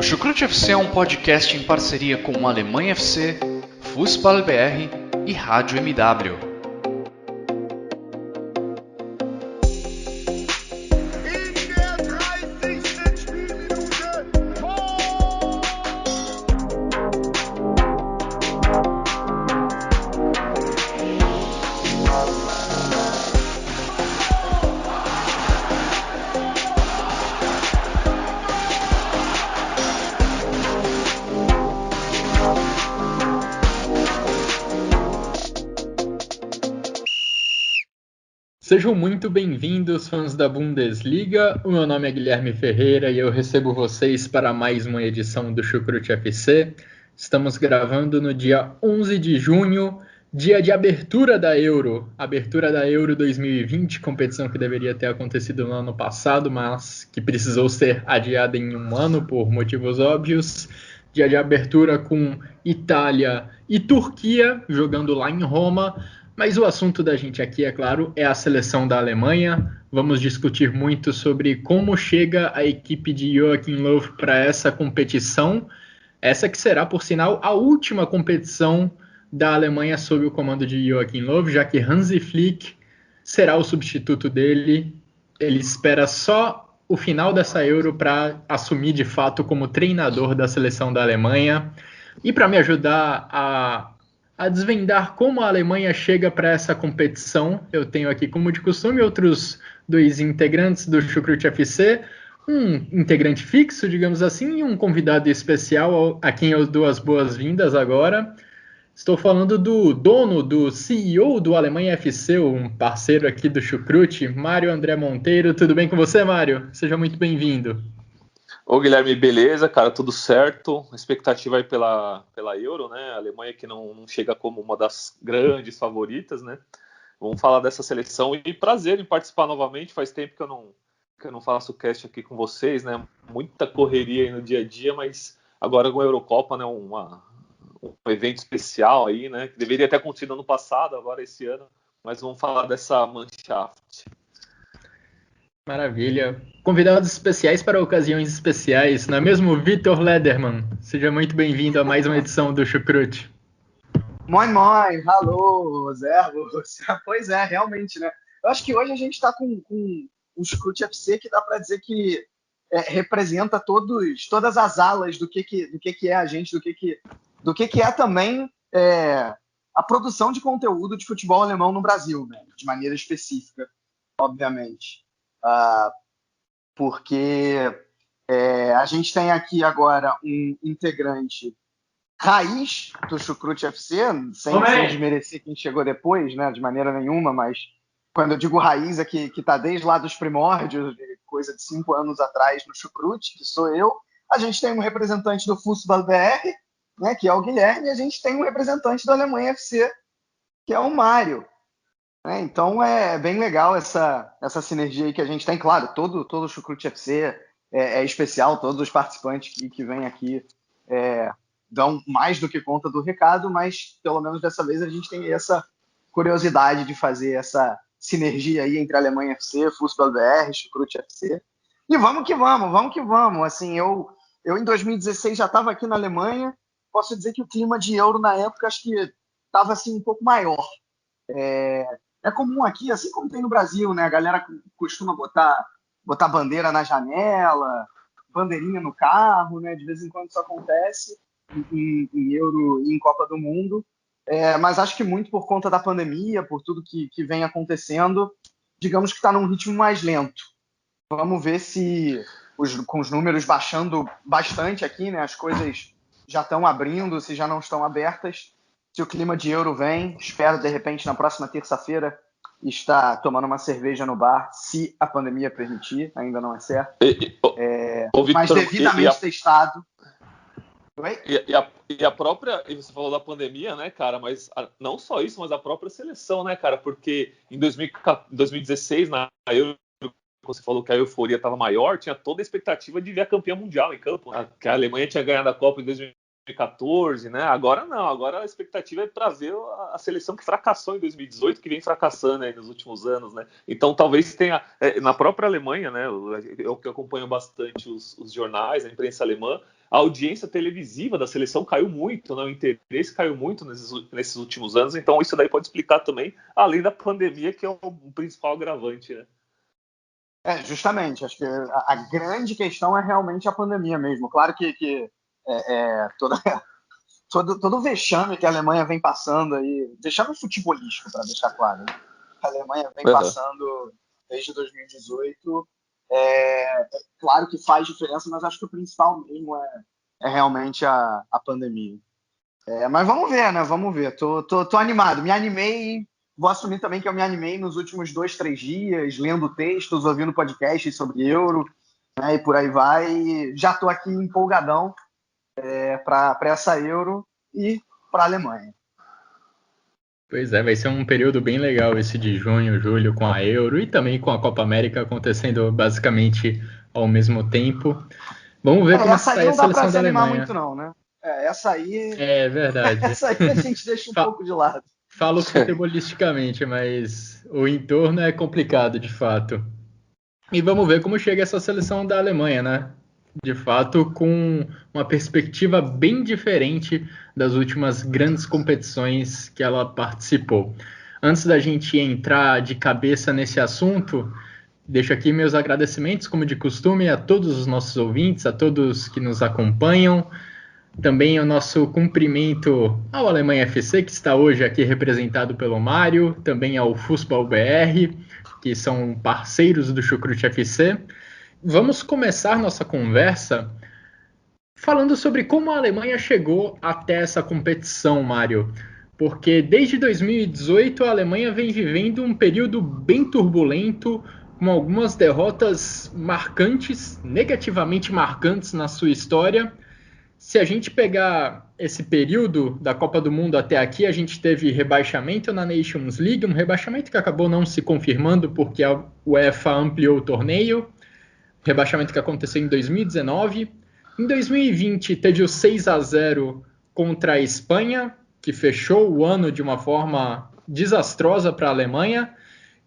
O Chucrute FC é um podcast em parceria com Alemanha FC, Fußball BR e Rádio MW. Sejam muito bem-vindos, fãs da Bundesliga. O meu nome é Guilherme Ferreira e eu recebo vocês para mais uma edição do Chucrute FC. Estamos gravando no dia 11 de junho, dia de abertura da Euro 2020, competição que deveria ter acontecido no ano passado, mas que precisou ser adiada em um ano por motivos óbvios. Dia de abertura com Itália e Turquia jogando lá em Roma. Mas o assunto da gente aqui, é claro, é a seleção da Alemanha. Vamos discutir muito sobre como chega a equipe de Joachim Löw para essa competição. Essa que será, por sinal, a última competição da Alemanha sob o comando de Joachim Löw, já que Hansi Flick será o substituto dele. Ele espera só o final dessa Euro para assumir de fato como treinador da seleção da Alemanha. E para me ajudar a desvendar como a Alemanha chega para essa competição, eu tenho aqui, como de costume, outros dois integrantes do Chucrute FC, um integrante fixo, digamos assim, e um convidado especial a quem eu dou as boas-vindas agora. Estou falando do dono, do CEO do Alemanha FC, um parceiro aqui do Chucrute, Mário André Monteiro. Tudo bem com você, Mário? Seja muito bem-vindo. Ô Guilherme, beleza, cara, tudo certo. A expectativa aí pela Euro, né? A Alemanha que não chega como uma das grandes favoritas, né? Vamos falar dessa seleção e prazer em participar novamente. Faz tempo que eu não faço cast aqui com vocês, né? Muita correria aí no dia a dia, mas agora com a Eurocopa, né? Um evento especial aí, né? Que deveria ter acontecido ano passado, agora esse ano. Mas vamos falar dessa Mannschaft. Maravilha. Convidados especiais para ocasiões especiais, não é mesmo, Vitor Lederman? Seja muito bem-vindo a mais uma edição do Chucrute. Moin, moin, alô, servus. Pois é, realmente, né? Eu acho que hoje a gente está com um Chucrute FC que dá para dizer que representa todas as alas do que é a gente, do que é também a produção de conteúdo de futebol alemão no Brasil, né? De maneira específica, obviamente. Porque a gente tem aqui agora um integrante raiz do Chucrute FC, sem desmerecer quem chegou depois, né, de maneira nenhuma, mas quando eu digo raiz é que está desde lá dos primórdios, coisa de 5 anos atrás no Chucrute, que sou eu. A gente tem um representante do Fußball BR, né, que é o Guilherme, e a gente tem um representante da Alemanha FC, que é o Mário. Então é bem legal essa sinergia aí que a gente tem. Claro, todo o Chucrute FC é especial, todos os participantes que vêm aqui dão mais do que conta do recado, mas pelo menos dessa vez a gente tem essa curiosidade de fazer essa sinergia aí entre Alemanha FC, Fußball BR, Chucrute FC. E vamos que vamos. Assim, eu em 2016 já estava aqui na Alemanha, posso dizer que o clima de Euro na época acho que estava assim, um pouco maior. É comum aqui, assim como tem no Brasil, né? A galera costuma botar bandeira na janela, bandeirinha no carro, né? De vez em quando isso acontece em Euro e em Copa do Mundo. Mas acho que muito por conta da pandemia, por tudo que vem acontecendo, digamos que está num ritmo mais lento. Vamos ver se, com os números baixando bastante aqui, né? As coisas já estão abrindo, se já não estão abertas. Se o clima de Euro vem, espero, de repente, na próxima terça-feira, estar tomando uma cerveja no bar, se a pandemia permitir, ainda não é certo. Mas devidamente testado. E a própria, e você falou da pandemia, né, cara, mas não só isso, mas a própria seleção, né, cara, porque em 2016, na Euro, você falou que a euforia estava maior, tinha toda a expectativa de ver a campeã mundial em campo, né? Que a Alemanha tinha ganhado a Copa em 2014, 2014, né? Agora não, agora a expectativa é para ver a seleção que fracassou em 2018, que vem fracassando aí nos últimos anos, né? Então talvez tenha, na própria Alemanha, né? Eu que acompanho bastante os jornais, a imprensa alemã, a audiência televisiva da seleção caiu muito, né? O interesse caiu muito nesses últimos anos, então isso daí pode explicar também, além da pandemia, que é o principal agravante, né? Justamente, acho que a grande questão é realmente a pandemia mesmo. Claro que todo o vexame que a Alemanha vem passando aí, vexame futebolístico, para deixar claro, né? A Alemanha vem passando desde 2018, claro que faz diferença, mas acho que o principal mesmo é realmente a pandemia. Mas vamos ver, né? Vamos ver. Tô animado. Me animei. Vou assumir também que eu me animei nos últimos 2, 3 dias, lendo textos, ouvindo podcasts sobre Euro, né, e por aí vai. E já estou aqui empolgadão para essa Euro e para a Alemanha. Pois é, vai ser um período bem legal esse de junho, julho com a Euro e também com a Copa América acontecendo basicamente ao mesmo tempo. Vamos ver como essa está aí a não dá para seleção se da animar Alemanha. muito não, né? Essa aí... É verdade. Essa aí a gente deixa um pouco de lado. Falo futebolisticamente, mas o entorno é complicado, de fato. E vamos ver como chega essa seleção da Alemanha, né? De fato, com uma perspectiva bem diferente das últimas grandes competições que ela participou. Antes da gente entrar de cabeça nesse assunto, deixo aqui meus agradecimentos, como de costume, a todos os nossos ouvintes, a todos que nos acompanham. Também o nosso cumprimento ao Alemanha FC, que está hoje aqui representado pelo Mário, também ao Fußball BR, que são parceiros do Chucrute FC. Vamos começar nossa conversa falando sobre como a Alemanha chegou até essa competição, Mário. Porque desde 2018 a Alemanha vem vivendo um período bem turbulento, com algumas derrotas marcantes, negativamente marcantes na sua história. Se a gente pegar esse período da Copa do Mundo até aqui, a gente teve rebaixamento na Nations League, um rebaixamento que acabou não se confirmando porque a UEFA ampliou o torneio, rebaixamento que aconteceu em 2019. Em 2020 teve o 6-0 contra a Espanha, que fechou o ano de uma forma desastrosa para a Alemanha.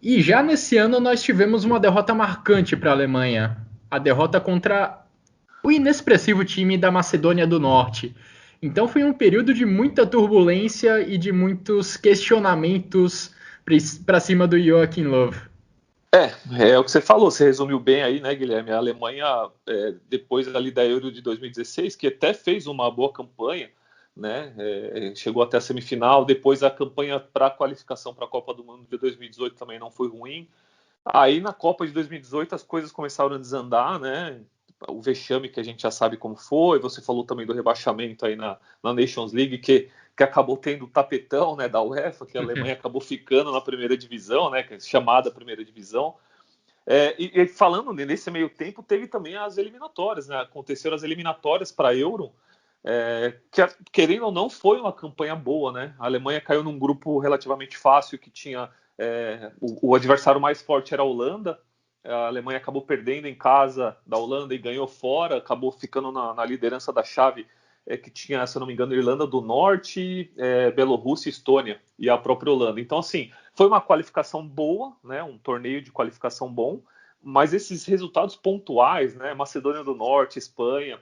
E já nesse ano nós tivemos uma derrota marcante para a Alemanha, a derrota contra o inexpressivo time da Macedônia do Norte. Então foi um período de muita turbulência e de questionamentos para cima do Joachim Löw. É o que você falou, você resumiu bem aí, né, Guilherme? A Alemanha, depois ali da Euro de 2016, que até fez uma boa campanha, né? Chegou até a semifinal, depois a campanha para a qualificação para a Copa do Mundo de 2018 também não foi ruim. Aí na Copa de 2018 as coisas começaram a desandar, né? O vexame que a gente já sabe como foi, você falou também do rebaixamento aí na Nations League, que acabou tendo o tapetão, né, da UEFA, que a Alemanha acabou ficando na primeira divisão, né, que é chamada primeira divisão. E falando nesse meio tempo, teve também as eliminatórias, né? Aconteceram as eliminatórias para a Euro, que querendo ou não foi uma campanha boa, né? A Alemanha caiu num grupo relativamente fácil, que tinha o adversário mais forte era a Holanda. A Alemanha acabou perdendo em casa da Holanda e ganhou fora, acabou ficando na liderança da chave, que tinha, se eu não me engano, Irlanda do Norte, Bielorrússia, Estônia e a própria Holanda. Então, assim, foi uma qualificação boa, né, um torneio de qualificação bom, mas esses resultados pontuais, né, Macedônia do Norte, Espanha,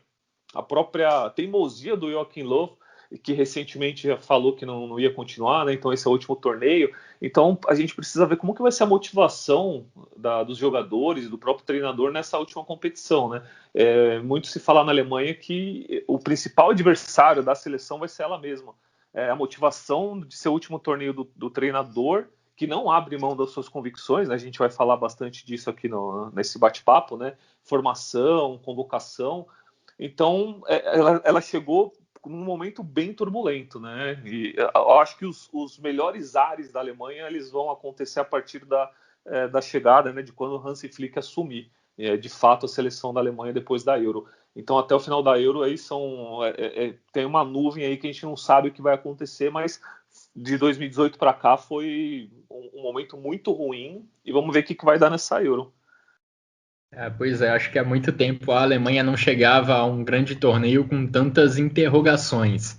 a própria teimosia do Joachim Löw, que recentemente já falou que não ia continuar, né? Então esse é o último torneio. Então a gente precisa ver como que vai ser a motivação dos jogadores, do próprio treinador nessa última competição, né? Muito se fala na Alemanha que o principal adversário da seleção vai ser ela mesma. A motivação de ser o último torneio do treinador, que não abre mão das suas convicções, né? A gente vai falar bastante disso aqui nesse bate-papo, né? Formação, convocação. Então ela chegou num momento bem turbulento, né? E eu acho que os melhores ares da Alemanha eles vão acontecer a partir da chegada, né? De quando o Hansi Flick assumir, de fato, a seleção da Alemanha depois da Euro. Então, até o final da Euro aí tem uma nuvem aí que a gente não sabe o que vai acontecer, mas de 2018 para cá foi um momento muito ruim e vamos ver o que vai dar nessa Euro. Pois é, acho que há muito tempo a Alemanha não chegava a um grande torneio com tantas interrogações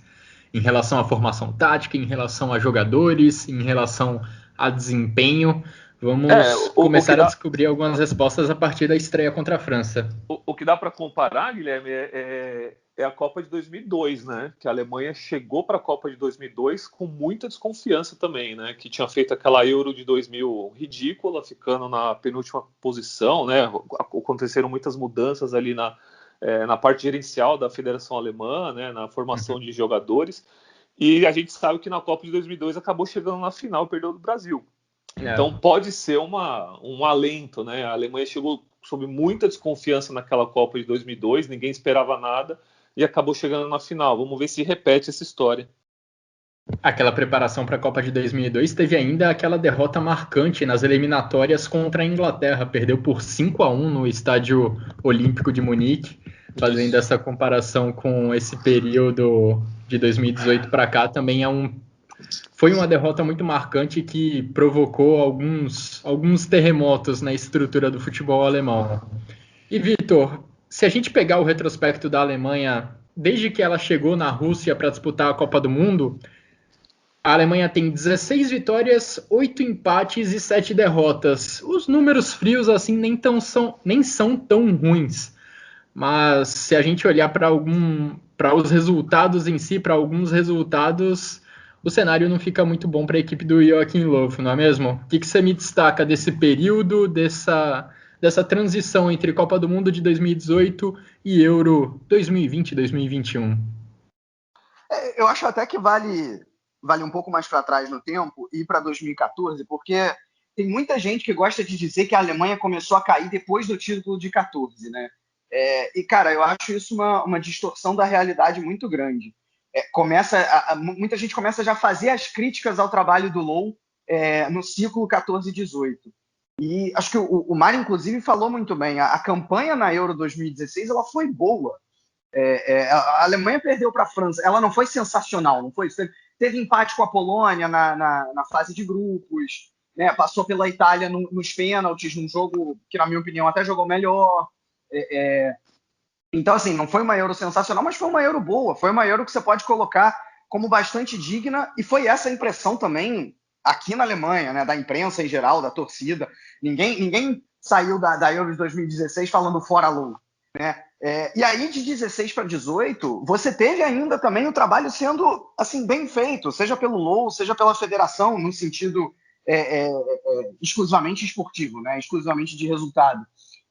em relação à formação tática, em relação a jogadores, em relação a desempenho. É, Vamos o que começar a dá, descobrir algumas respostas a partir da estreia contra a França. o que dá para comparar, Guilherme, é a Copa de 2002, né? Que a Alemanha chegou para a Copa de 2002 com muita desconfiança também, né? Que tinha feito aquela Euro de 2000 ridícula, ficando na penúltima posição, né? Aconteceram muitas mudanças ali na parte gerencial da Federação Alemã, né? Na formação de jogadores. E a gente sabe que na Copa de 2002 acabou chegando na final, perdeu do Brasil. Então pode ser um alento, né? A Alemanha chegou sob muita desconfiança naquela Copa de 2002, ninguém esperava nada e acabou chegando na final. Vamos ver se repete essa história. Aquela preparação para a Copa de 2002 teve ainda aquela derrota marcante nas eliminatórias contra a Inglaterra. Perdeu por 5-1 no Estádio Olímpico de Munique. Fazendo essa comparação com esse período de 2018 para cá, também foi uma derrota muito marcante que provocou alguns terremotos na estrutura do futebol alemão. E, Vitor, se a gente pegar o retrospecto da Alemanha, desde que ela chegou na Rússia para disputar a Copa do Mundo, a Alemanha tem 16 vitórias, 8 empates e 7 derrotas. Os números frios assim nem são tão ruins. Mas se a gente olhar para os resultados em si, para alguns resultados, o cenário não fica muito bom para a equipe do Joachim Löw, não é mesmo? O que você me destaca desse período, dessa transição entre Copa do Mundo de 2018 e Euro 2020 e 2021? Eu acho até que vale um pouco mais para trás no tempo e ir para 2014, porque tem muita gente que gosta de dizer que a Alemanha começou a cair depois do título de 14, né? E, cara, eu acho isso uma distorção da realidade muito grande. Muita gente começa já a fazer as críticas ao trabalho do Löw no ciclo 14 e 18. E acho que o Mário, inclusive, falou muito bem. A campanha na Euro 2016 ela foi boa. A Alemanha perdeu para a França. Ela não foi sensacional, não foi? Teve empate com a Polônia na fase de grupos, né? Passou pela Itália nos pênaltis, num jogo que, na minha opinião, até jogou melhor. Então, assim, não foi uma Euro sensacional, mas foi uma Euro boa. Foi uma Euro que você pode colocar como bastante digna, e foi essa a impressão também aqui na Alemanha, né, da imprensa em geral, da torcida. Ninguém saiu da Euro de 2016 falando fora Löw, né? E aí, de 16 para 18, você teve ainda também o trabalho sendo assim bem feito, seja pelo Löw, seja pela federação, no sentido exclusivamente esportivo, né, exclusivamente de resultado.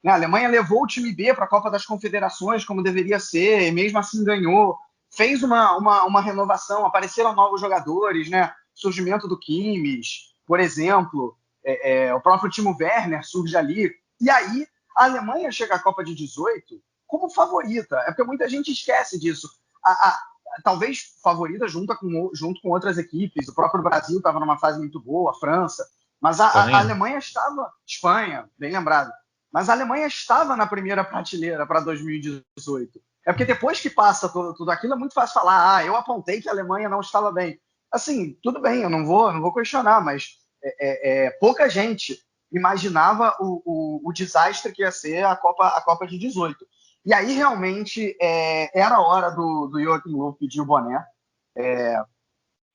A Alemanha levou o time B para a Copa das Confederações, como deveria ser, e mesmo assim ganhou. Fez uma renovação, apareceram novos jogadores, né? Surgimento do Kimmich, por exemplo, o próprio Timo Werner surge ali. E aí, a Alemanha chega à Copa de 18 como favorita. É porque muita gente esquece disso. Talvez favorita junto com outras equipes. O próprio Brasil estava numa fase muito boa, a França. Mas a Alemanha estava... Espanha, bem lembrado. Mas a Alemanha estava na primeira prateleira para 2018. É porque depois que passa tudo aquilo, é muito fácil falar, eu apontei que a Alemanha não estava bem. Assim, tudo bem, eu não vou questionar, mas pouca gente imaginava o desastre que ia ser a Copa de 18. E aí, realmente, era a hora do Joachim Löw pedir o boné.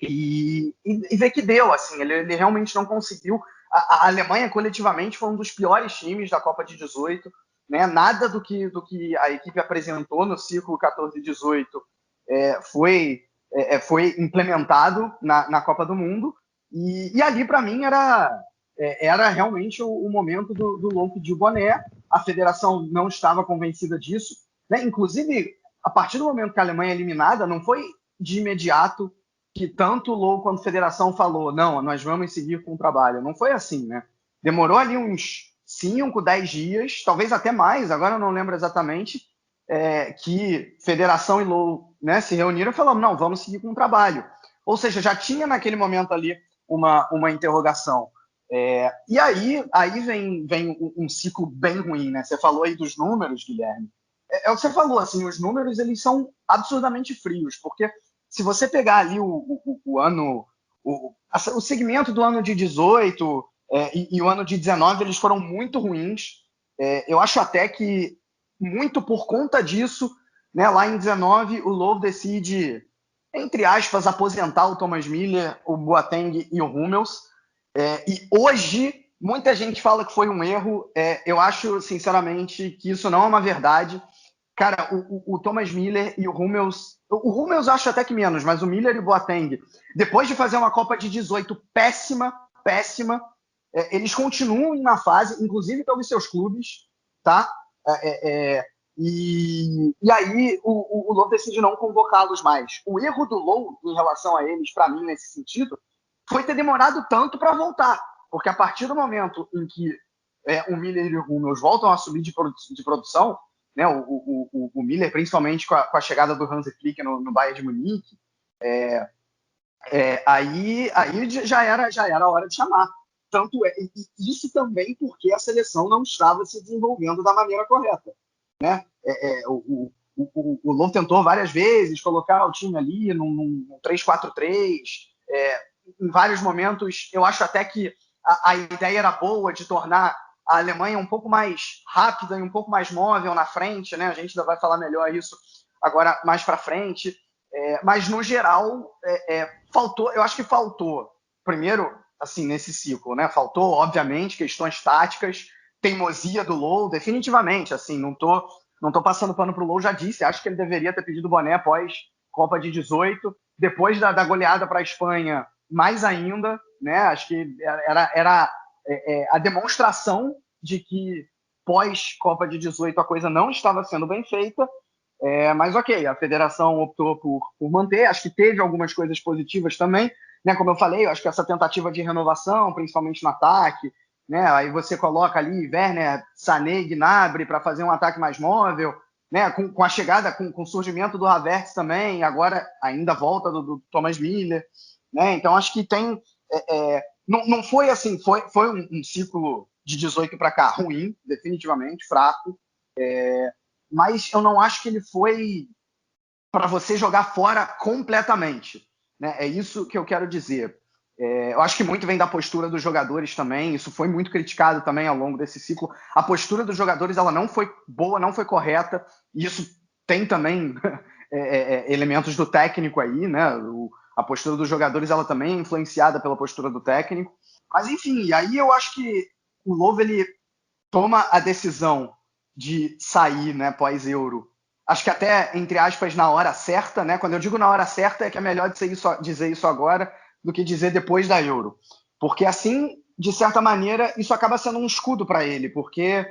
E ver que deu, assim, ele realmente não conseguiu. A Alemanha, coletivamente, foi um dos piores times da Copa de 18. Né? Nada do que a equipe apresentou no ciclo 14 e 18 foi implementado na Copa do Mundo. E ali, para mim, era realmente o momento do Löw pedir o boné. A federação não estava convencida disso. Né? Inclusive, a partir do momento que a Alemanha é eliminada, não foi de imediato que tanto o Löw quanto a federação falou, não, nós vamos seguir com o trabalho. Não foi assim, né? Demorou ali uns 5, 10 dias, talvez até mais, agora eu não lembro exatamente, que federação e Löw, né, se reuniram e falaram, não, vamos seguir com o trabalho. Ou seja, já tinha naquele momento ali uma interrogação. E aí vem um ciclo bem ruim, né? Você falou aí dos números, Guilherme. É o que você falou, assim, os números eles são absurdamente frios, porque se você pegar ali o ano, o segmento do ano de 18 e o ano de 19, eles foram muito ruins. Eu acho até que, muito por conta disso, né, lá em 19, o Löw decide, entre aspas, aposentar o Thomas Müller, o Boateng e o Hummels. E hoje, muita gente fala que foi um erro. Eu acho, sinceramente, que isso não é uma verdade. Cara, o Thomas Müller e o Hummels eu acho até que menos, mas o Müller e o Boateng, depois de fazer uma Copa de 18 péssima, eles continuam na fase, inclusive pelos seus clubes, tá? E aí o Löw decide não convocá-los mais. O erro do Löw em relação a eles, para mim, nesse sentido, foi ter demorado tanto para voltar. Porque a partir do momento em que o Müller e o Hummels voltam a subir de produção, né, o Müller, principalmente com a chegada do Hansi Flick no Bayern de Munique, aí já era a hora de chamar. Tanto isso também porque a seleção não estava se desenvolvendo da maneira correta, né? O Löw tentou várias vezes colocar o time ali num 3-4-3, em vários momentos. Eu acho até que a ideia era boa de tornar a Alemanha um pouco mais rápida e um pouco mais móvel na frente, né? A gente ainda vai falar melhor isso agora mais para frente. Mas, no geral, faltou. Eu acho que faltou, primeiro, assim, nesse ciclo, né? Faltou, obviamente, questões táticas, teimosia do Löw, definitivamente. Assim, não tô passando pano pro Löw, já disse. Acho que ele deveria ter pedido boné após Copa de 18. Depois da goleada para a Espanha, mais ainda, né? Acho que era a demonstração de que pós-Copa de 18 a coisa não estava sendo bem feita. Mas ok, a federação optou por manter. Acho que teve algumas coisas positivas também, né? Como eu falei, eu acho que essa tentativa de renovação, principalmente no ataque, né? Aí você coloca ali Werner, Sané, Gnabry para fazer um ataque mais móvel, né? Com a chegada, com o surgimento do Havertz também, agora ainda a volta do Thomas Müller, né? Então acho que tem não foi assim, foi um ciclo de 18 para cá ruim, definitivamente fraco. Mas eu não acho que ele foi para você jogar fora completamente, né? É isso que eu quero dizer. Eu acho que muito vem da postura dos jogadores também. Isso foi muito criticado também ao longo desse ciclo. A postura dos jogadores ela não foi boa, não foi correta. E isso tem também elementos do técnico aí, né? A postura dos jogadores ela também é influenciada pela postura do técnico. Mas enfim, e aí eu acho que o Löw ele toma a decisão de sair, né, pós-Euro. Acho que até, entre aspas, na hora certa, né? Quando eu digo na hora certa, é que é melhor dizer isso agora do que dizer depois da Euro. Porque assim, de certa maneira, isso acaba sendo um escudo para ele, porque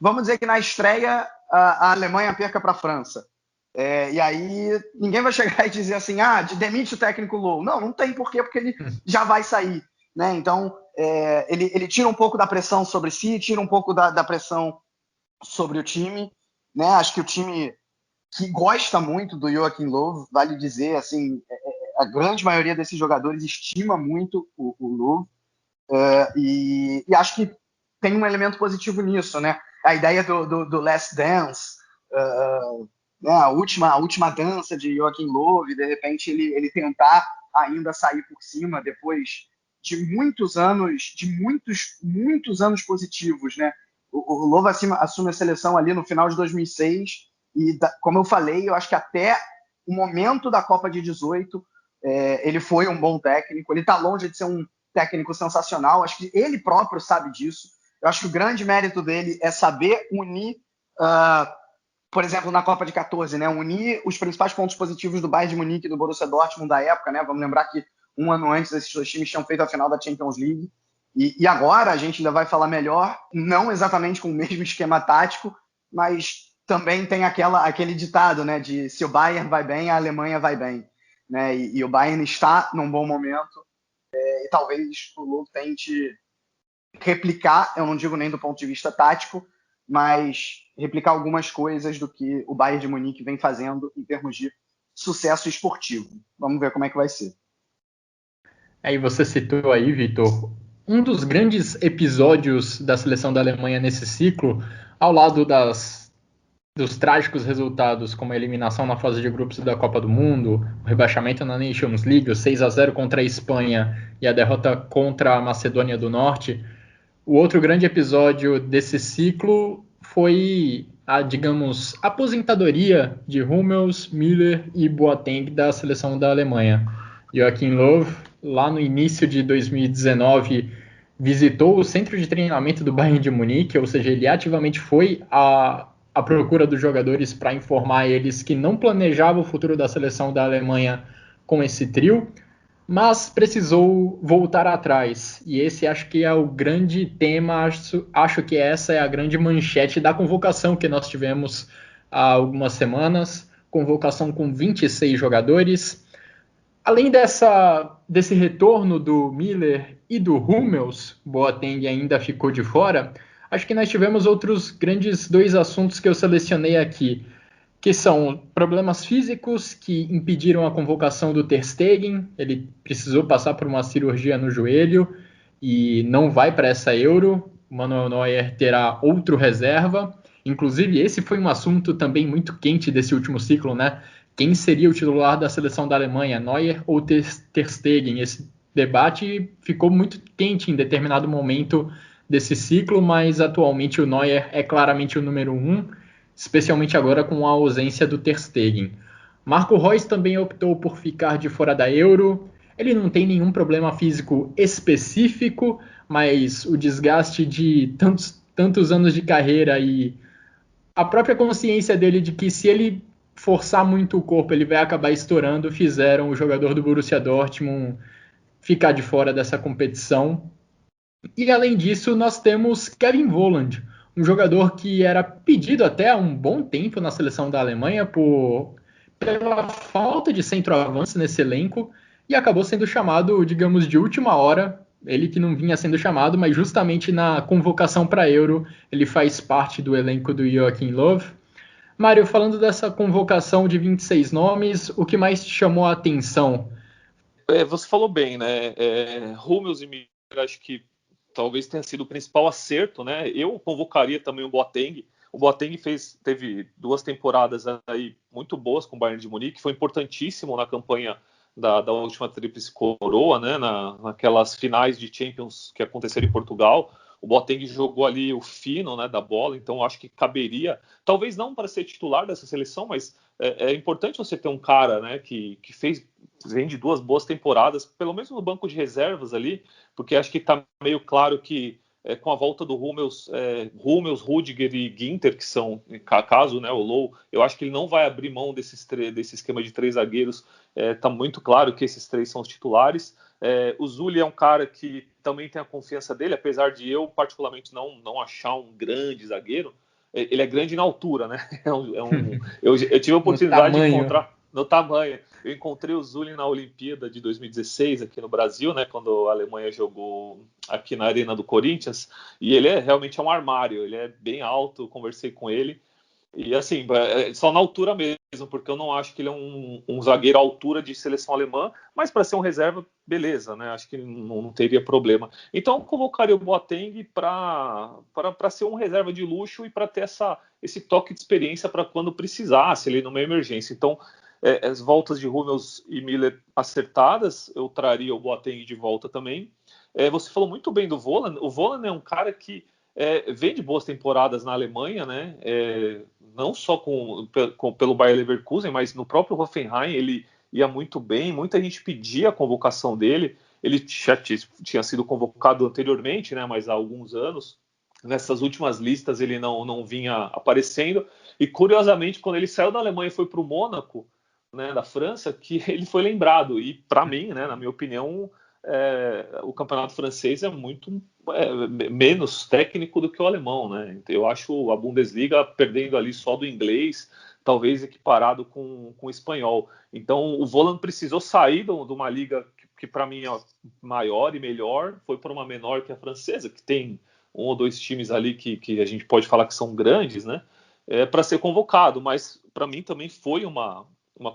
vamos dizer que na estreia a Alemanha perca para a França. E aí ninguém vai chegar e dizer assim, demite o técnico Löw. Não tem porquê, porque ele já vai sair, né? Então, ele tira um pouco da pressão sobre si, tira um pouco da pressão sobre o time, né? Acho que o time que gosta muito do Joachim Löw, vale dizer, assim, a grande maioria desses jogadores estima muito o Löw, e acho que tem um elemento positivo nisso, né? A ideia do Last Dance, né? A última dança de Joachim Löw, e de repente ele tentar ainda sair por cima depois de muitos anos, muitos anos positivos, né? O Löw assume a seleção ali no final de 2006 e, como eu falei, eu acho que até o momento da Copa de 18 ele foi um bom técnico. Ele está longe de ser um técnico sensacional. Acho que ele próprio sabe disso. Eu acho que o grande mérito dele é saber unir, por exemplo, na Copa de 14, né? Unir os principais pontos positivos do Bayern de Munique e do Borussia Dortmund da época, né? Vamos lembrar que um ano antes esses dois times tinham feito a final da Champions League. E agora a gente ainda vai falar melhor, não exatamente com o mesmo esquema tático, mas também tem aquele ditado, né, de se o Bayern vai bem, a Alemanha vai bem, né? E o Bayern está num bom momento, e talvez o Löw tente replicar, eu não digo nem do ponto de vista tático, mas replicar algumas coisas do que o Bayern de Munique vem fazendo em termos de sucesso esportivo. Vamos ver como é que vai ser. Aí você citou aí, Vitor, um dos grandes episódios da seleção da Alemanha nesse ciclo, ao lado dos trágicos resultados, como a eliminação na fase de grupos da Copa do Mundo, o rebaixamento na Nations League, o 6-0 contra a Espanha e a derrota contra a Macedônia do Norte, O outro grande episódio desse ciclo foi a, digamos, aposentadoria de Hummels, Müller e Boateng da seleção da Alemanha. Joachim Löw, lá no início de 2019, visitou o centro de treinamento do Bayern de Munique, ou seja, ele ativamente foi à procura dos jogadores para informar eles que não planejava o futuro da seleção da Alemanha com esse trio, mas precisou voltar atrás. E esse acho que é o grande tema, acho que essa é a grande manchete da convocação que nós tivemos há algumas semanas, convocação com 26 jogadores. Além desse retorno do Müller e do Hummels, Boateng ainda ficou de fora, acho que nós tivemos outros grandes dois assuntos que eu selecionei aqui, que são problemas físicos que impediram a convocação do Ter Stegen. Ele precisou passar por uma cirurgia no joelho e não vai para essa Euro. O Manuel Neuer terá outro reserva. Inclusive, esse foi um assunto também muito quente desse último ciclo, né? Quem seria o titular da seleção da Alemanha, Neuer ou Ter Stegen? Esse debate ficou muito quente em determinado momento desse ciclo, mas atualmente o Neuer é claramente o número 1, especialmente agora com a ausência do Ter Stegen. Marco Reus também optou por ficar de fora da Euro. Ele não tem nenhum problema físico específico, mas o desgaste de tantos anos de carreira e a própria consciência dele de que se ele forçar muito o corpo, ele vai acabar estourando, fizeram o jogador do Borussia Dortmund ficar de fora dessa competição. E além disso, nós temos Kevin Volland, um jogador que era pedido até há um bom tempo na seleção da Alemanha pela falta de centroavance nesse elenco e acabou sendo chamado, digamos, de última hora. Ele que não vinha sendo chamado, mas justamente na convocação para a Euro, ele faz parte do elenco do Joachim Löw. Mário, falando dessa convocação de 26 nomes, o que mais te chamou a atenção? Você falou bem, né? Hummels e Müller, acho que talvez tenha sido o principal acerto, né? Eu convocaria também o Boateng. O Boateng teve 2 temporadas aí muito boas com o Bayern de Munique, foi importantíssimo na campanha da última tríplice coroa, né? Naquelas finais de Champions que aconteceram em Portugal. O Boateng jogou ali o fino, né, da bola, então acho que caberia, talvez não para ser titular dessa seleção, mas é importante você ter um cara, né, que vem de 2 boas temporadas, pelo menos no banco de reservas ali, porque acho que está meio claro que com a volta do Hummels, Rudiger e Ginter, que são, caso, né, o Low, eu acho que ele não vai abrir mão desse esquema de 3 zagueiros. Está muito claro que esses 3 são os titulares. O Zulli é um cara que também tem a confiança dele, apesar de eu particularmente não achar um grande zagueiro. Ele é grande na altura, né? Eu tive a oportunidade de encontrar no tamanho. Eu encontrei o Zulli na Olimpíada de 2016 aqui no Brasil, né? Quando a Alemanha jogou aqui na Arena do Corinthians, e ele realmente é um armário. Ele é bem alto, conversei com ele. E assim, só na altura mesmo, porque eu não acho que ele é um zagueiro à altura de seleção alemã, mas para ser um reserva, beleza, né? Acho que não teria problema. Então, eu convocaria o Boateng para ser um reserva de luxo e para ter esse toque de experiência para quando precisasse, ali numa emergência. Então, as voltas de Hummels e Müller acertadas, eu traria o Boateng de volta também. Você falou muito bem do Volland. O Volland é um cara que vem de boas temporadas na Alemanha, né? Não só pelo Bayer Leverkusen, mas no próprio Hoffenheim ele ia muito bem. Muita gente pedia a convocação dele. Ele já tinha sido convocado anteriormente, né? Mas há alguns anos. Nessas últimas listas ele não vinha aparecendo. E curiosamente, quando ele saiu da Alemanha e foi para o Mônaco, né, da França, que ele foi lembrado. E para mim, né, na minha opinião, o campeonato francês é muito menos técnico do que o alemão, né? Eu acho a Bundesliga perdendo ali só do inglês, talvez equiparado com o espanhol. Então o Volland precisou sair de uma liga que para mim é maior e melhor, foi para uma menor que a francesa, que tem 1 ou 2 times ali que a gente pode falar que são grandes, né? Para ser convocado, mas para mim também foi uma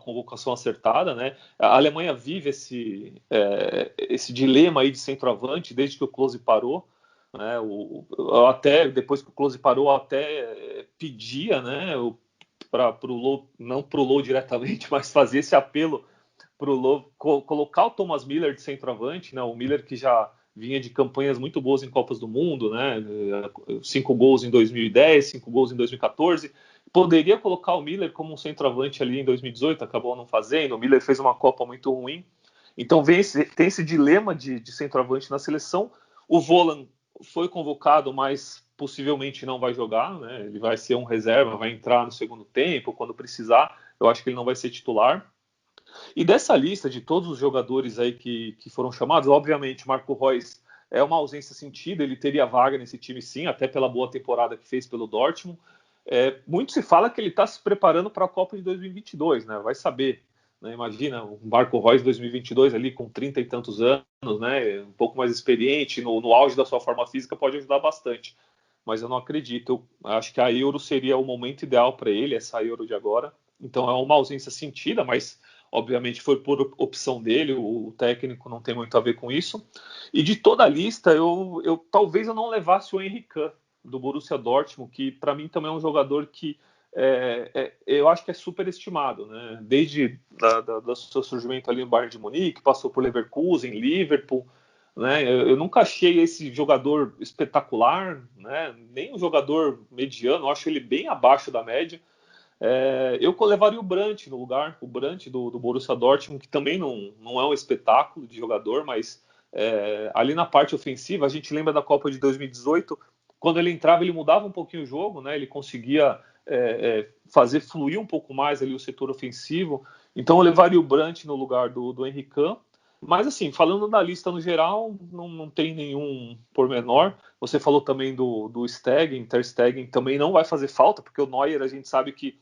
convocação acertada, né? A Alemanha vive esse dilema aí de centroavante desde que o Klose parou, né? Até depois que o Klose parou, até pedia, né? Para o Low, não para o Low diretamente, mas fazer esse apelo para o Low colocar o Thomas Müller de centroavante, né? O Müller que já vinha de campanhas muito boas em Copas do Mundo, né? 5 gols em 2010, 5 gols em 2014. Poderia colocar o Miller como um centroavante ali em 2018, acabou não fazendo. O Miller fez uma Copa muito ruim. Então tem esse dilema de centroavante na seleção. O Volland foi convocado, mas possivelmente não vai jogar, né? Ele vai ser um reserva, vai entrar no segundo tempo, quando precisar. Eu acho que ele não vai ser titular. E dessa lista de todos os jogadores aí que foram chamados, obviamente Marco Reus é uma ausência sentida, ele teria vaga nesse time sim, até pela boa temporada que fez pelo Dortmund. Muito se fala que ele está se preparando para a Copa de 2022, né? Vai saber, né? Imagina o Marco Reus 2022 ali com 30 e tantos anos, né? Um pouco mais experiente, no auge da sua forma física pode ajudar bastante. Mas eu não acredito. Eu acho que a Euro seria o momento ideal para ele, essa Euro de agora. Então é uma ausência sentida, mas obviamente foi por opção dele, o técnico não tem muito a ver com isso. E de toda a lista, talvez eu não levasse o Henry Kahn, do Borussia Dortmund, que para mim também é um jogador que eu acho que é superestimado, né? Desde do seu surgimento ali no Bayern de Munique, passou por Leverkusen, Liverpool, né? Eu nunca achei esse jogador espetacular, né? Nem um jogador mediano, eu acho ele bem abaixo da média. Eu levaria o Brandt no lugar, o Brandt do Borussia Dortmund, que também não é um espetáculo de jogador, mas ali na parte ofensiva, a gente lembra da Copa de 2018, quando ele entrava, ele mudava um pouquinho o jogo, né? Ele conseguia fazer fluir um pouco mais ali o setor ofensivo. Então eu levaria o Brandt no lugar do Henry Kahn. Mas assim, falando da lista no geral, não tem nenhum pormenor. Você falou também do Stegen, Ter Stegen também não vai fazer falta, porque o Neuer a gente sabe que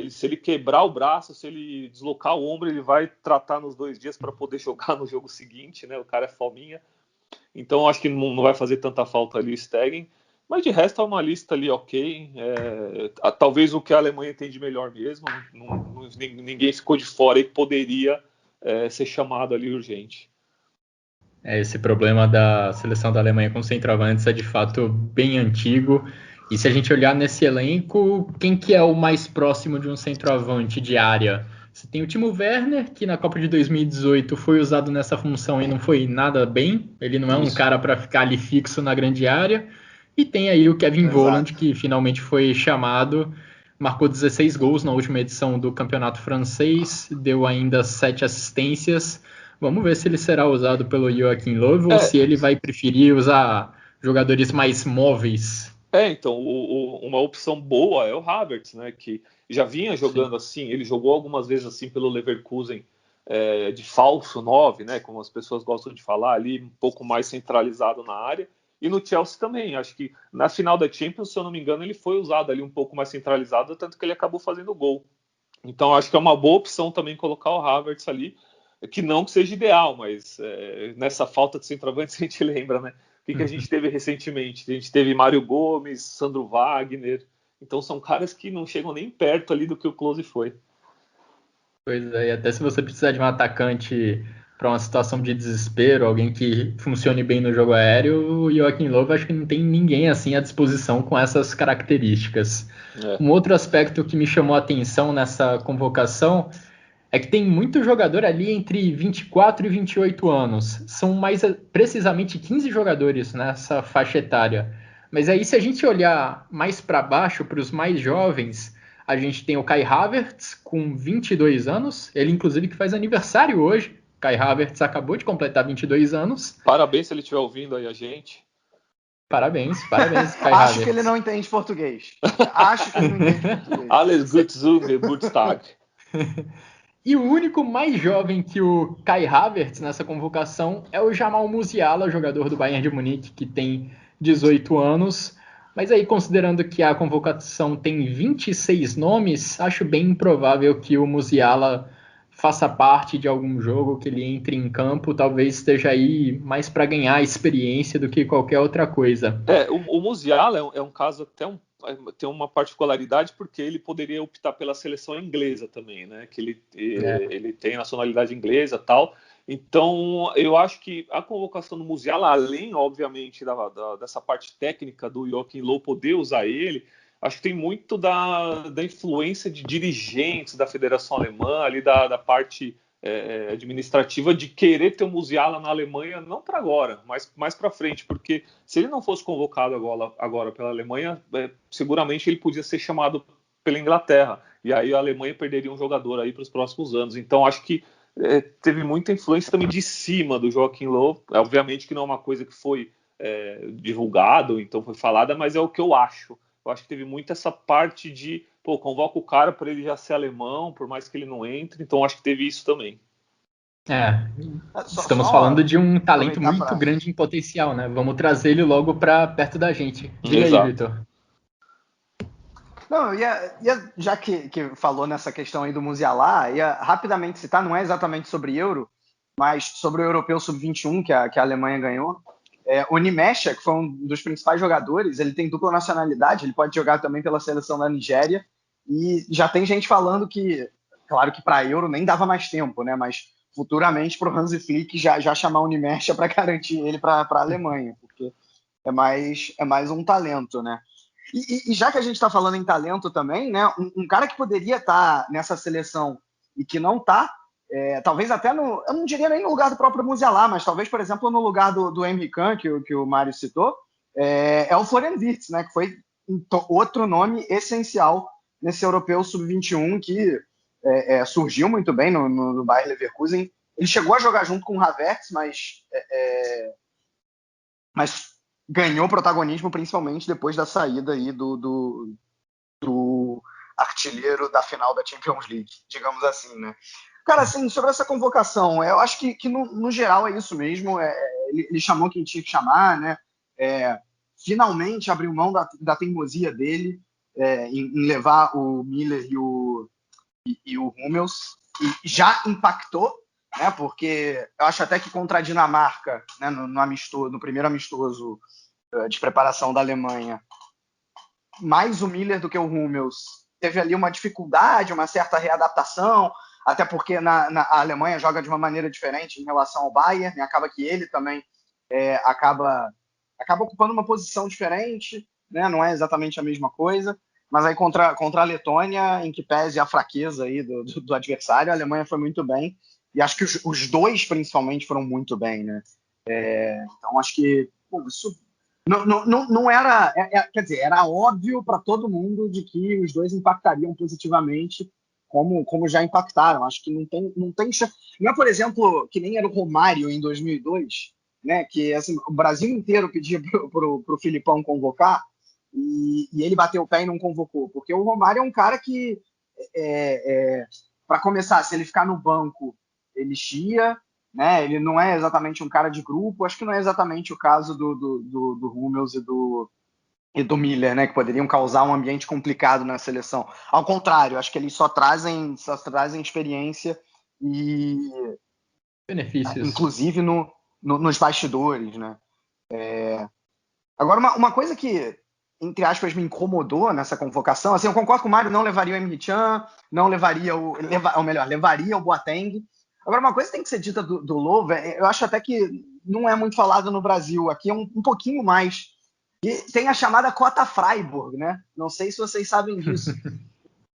se ele quebrar o braço, se ele deslocar o ombro, ele vai tratar nos 2 dias para poder jogar no jogo seguinte, né? O cara é fominha. Então acho que não vai fazer tanta falta ali o Stegen. Mas de resto é uma lista ali ok. Talvez o que a Alemanha tem de melhor mesmo. Ninguém ficou de fora e poderia ser chamado ali urgente. Esse problema da seleção da Alemanha com centroavantes é de fato bem antigo. E se a gente olhar nesse elenco, quem que é o mais próximo de um centroavante de área? Você tem o Timo Werner, que na Copa de 2018 foi usado nessa função e não foi nada bem. Ele não é um cara para ficar ali fixo na grande área. E tem aí o Kevin Volland, que finalmente foi chamado, marcou 16 gols na última edição do Campeonato Francês, deu ainda 7 assistências. Vamos ver se ele será usado pelo Joachim Löw ou se ele vai preferir usar jogadores mais móveis. Então, uma opção boa é o Havertz, né, que já vinha jogando assim, ele jogou algumas vezes assim pelo Leverkusen, de falso 9, né, como as pessoas gostam de falar, ali um pouco mais centralizado na área, e no Chelsea também, acho que na final da Champions, se eu não me engano, ele foi usado ali um pouco mais centralizado, tanto que ele acabou fazendo gol. Então, acho que é uma boa opção também colocar o Havertz ali, que não que seja ideal, mas nessa falta de centroavante, a gente lembra, né? O que a gente teve recentemente? A gente teve Mário Gomes, Sandro Wagner. Então são caras que não chegam nem perto ali do que o Klose foi. Pois é, e até se você precisar de um atacante para uma situação de desespero, alguém que funcione bem no jogo aéreo, o Joachim Löw acho que não tem ninguém assim à disposição com essas características. Um outro aspecto que me chamou a atenção nessa convocação é que tem muito jogador ali entre 24 e 28 anos. São mais precisamente 15 jogadores nessa faixa etária. Mas aí, se a gente olhar mais para baixo, para os mais jovens, a gente tem o Kai Havertz com 22 anos. Ele, inclusive, que faz aniversário hoje. Kai Havertz acabou de completar 22 anos. Parabéns se ele estiver ouvindo aí a gente. Parabéns, Kai Havertz. Acho que ele não entende português. Acho que ele não entende português. Alles gut zum Geburtstag. E o único mais jovem que o Kai Havertz nessa convocação é o Jamal Musiala, jogador do Bayern de Munique, que tem 18 anos. Mas aí, considerando que a convocação tem 26 nomes, acho bem improvável que o Musiala faça parte de algum jogo, que ele entre em campo. Talvez esteja aí mais para ganhar experiência do que qualquer outra coisa. O Musiala é um caso até tem uma particularidade porque ele poderia optar pela seleção inglesa também, né? Que ele tem nacionalidade inglesa e tal. Então, eu acho que a convocação do Musiala, além, obviamente, dessa parte técnica do Joachim Löw poder usar ele, acho que tem muito da influência de dirigentes da Federação Alemã, ali da parte administrativa de querer ter o Musiala na Alemanha, não para agora, mas mais para frente, porque se ele não fosse convocado agora pela Alemanha, seguramente ele podia ser chamado pela Inglaterra, e aí a Alemanha perderia um jogador aí para os próximos anos. Então acho que teve muita influência também de cima do Joachim Löw. Obviamente que não é uma coisa que foi divulgado, então foi falada, mas é o que eu acho. Eu acho que teve muito essa parte de, convoca o cara para ele já ser alemão, por mais que ele não entre, então acho que teve isso também. Estamos falando de um talento muito grande em potencial, né? Vamos trazer ele logo para perto da gente. Diga aí, Vitor. Não, eu ia já que falou nessa questão aí do Musiala, ia rapidamente citar, não é exatamente sobre Euro, mas sobre o Europeu Sub-21 que a Alemanha ganhou. O Nimesha, que foi um dos principais jogadores, ele tem dupla nacionalidade, ele pode jogar também pela seleção da Nigéria, e já tem gente falando que, claro que para Euro nem dava mais tempo, né? Mas futuramente para o Hansi Flick já chamar o Nimesha para garantir ele para a Alemanha, porque é mais um talento, né? E já que a gente está falando em talento também, né? Um cara que poderia estar nessa seleção e que não está, talvez até eu não diria nem no lugar do próprio Musiala, mas talvez, por exemplo, no lugar do Emre Can, que o Mário citou, é o Florian Wirtz, né? Que foi outro nome essencial nesse Europeu Sub-21 que surgiu muito bem no Bayer Leverkusen. Ele chegou a jogar junto com o Havertz, mas ganhou protagonismo principalmente depois da saída aí do artilheiro da final da Champions League, digamos assim, né? Cara, assim, sobre essa convocação, eu acho que no geral é isso mesmo. Ele chamou quem tinha que chamar, né? Finalmente abriu mão da teimosia dele em levar o Miller e o Hummels, e já impactou, né? Porque eu acho até que contra a Dinamarca, né, no primeiro amistoso de preparação da Alemanha, mais o Miller do que o Hummels teve ali uma dificuldade, uma certa readaptação, até porque a Alemanha joga de uma maneira diferente em relação ao Bayern, né? Acaba que ele também acaba ocupando uma posição diferente, né? Não é exatamente a mesma coisa, mas aí contra a Letônia, em que pese a fraqueza aí do adversário, a Alemanha foi muito bem, e acho que os dois principalmente foram muito bem, né? Então acho que isso não era, quer dizer, era óbvio para todo mundo de que os dois impactariam positivamente, como já impactaram. Acho que não tem chance. Não é, por exemplo, que nem era o Romário em 2002, né? Que assim, o Brasil inteiro pedia pro Filipão convocar e ele bateu o pé e não convocou, porque o Romário é um cara que, para começar, se ele ficar no banco, ele chia, né? Ele não é exatamente um cara de grupo. Acho que não é exatamente o caso do Hummels e do Miller, né? Que poderiam causar um ambiente complicado na seleção. Ao contrário, acho que eles só trazem experiência e benefícios, inclusive nos bastidores, né? Agora, uma coisa que, entre aspas, me incomodou nessa convocação, assim, eu concordo com o Mário, não levaria o Emre Can, não levaria levaria o Boateng. Agora, uma coisa que tem que ser dita do Löw, eu acho até que não é muito falado no Brasil, aqui é um pouquinho mais. E tem a chamada cota Freiburg, né? Não sei se vocês sabem disso.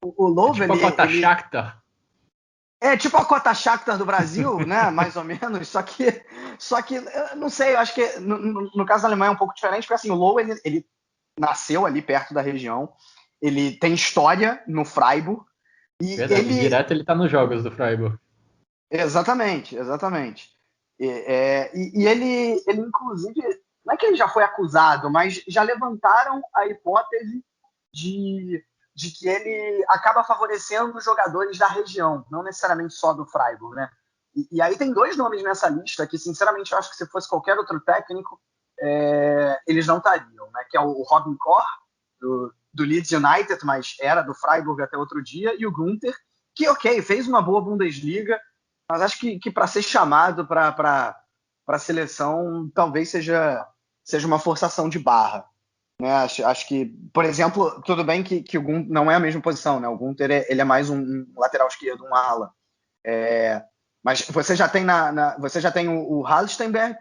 O Löw, tipo a cota Shakhtar. Tipo a cota Shakhtar do Brasil, né? Mais ou menos. Só que eu não sei, eu acho que no caso da Alemanha é um pouco diferente, porque assim, o Löw, ele nasceu ali perto da região, ele tem história no Freiburg. E verdade, direto ele tá nos jogos do Freiburg. Exatamente. E ele, inclusive, não é que ele já foi acusado, mas já levantaram a hipótese de que ele acaba favorecendo os jogadores da região, não necessariamente só do Freiburg, né? E aí tem dois nomes nessa lista que, sinceramente, eu acho que se fosse qualquer outro técnico, eles não estariam, né? Que é o Robin Koch, do Leeds United, mas era do Freiburg até outro dia, e o Günther, que, ok, fez uma boa Bundesliga, mas acho que para ser chamado para a seleção talvez seja uma forçação de barra, né? Acho que, por exemplo, tudo bem que o Günther não é a mesma posição, né? O Günther ele é mais um lateral esquerdo, um ala. Mas você já tem você já tem o Halstenberg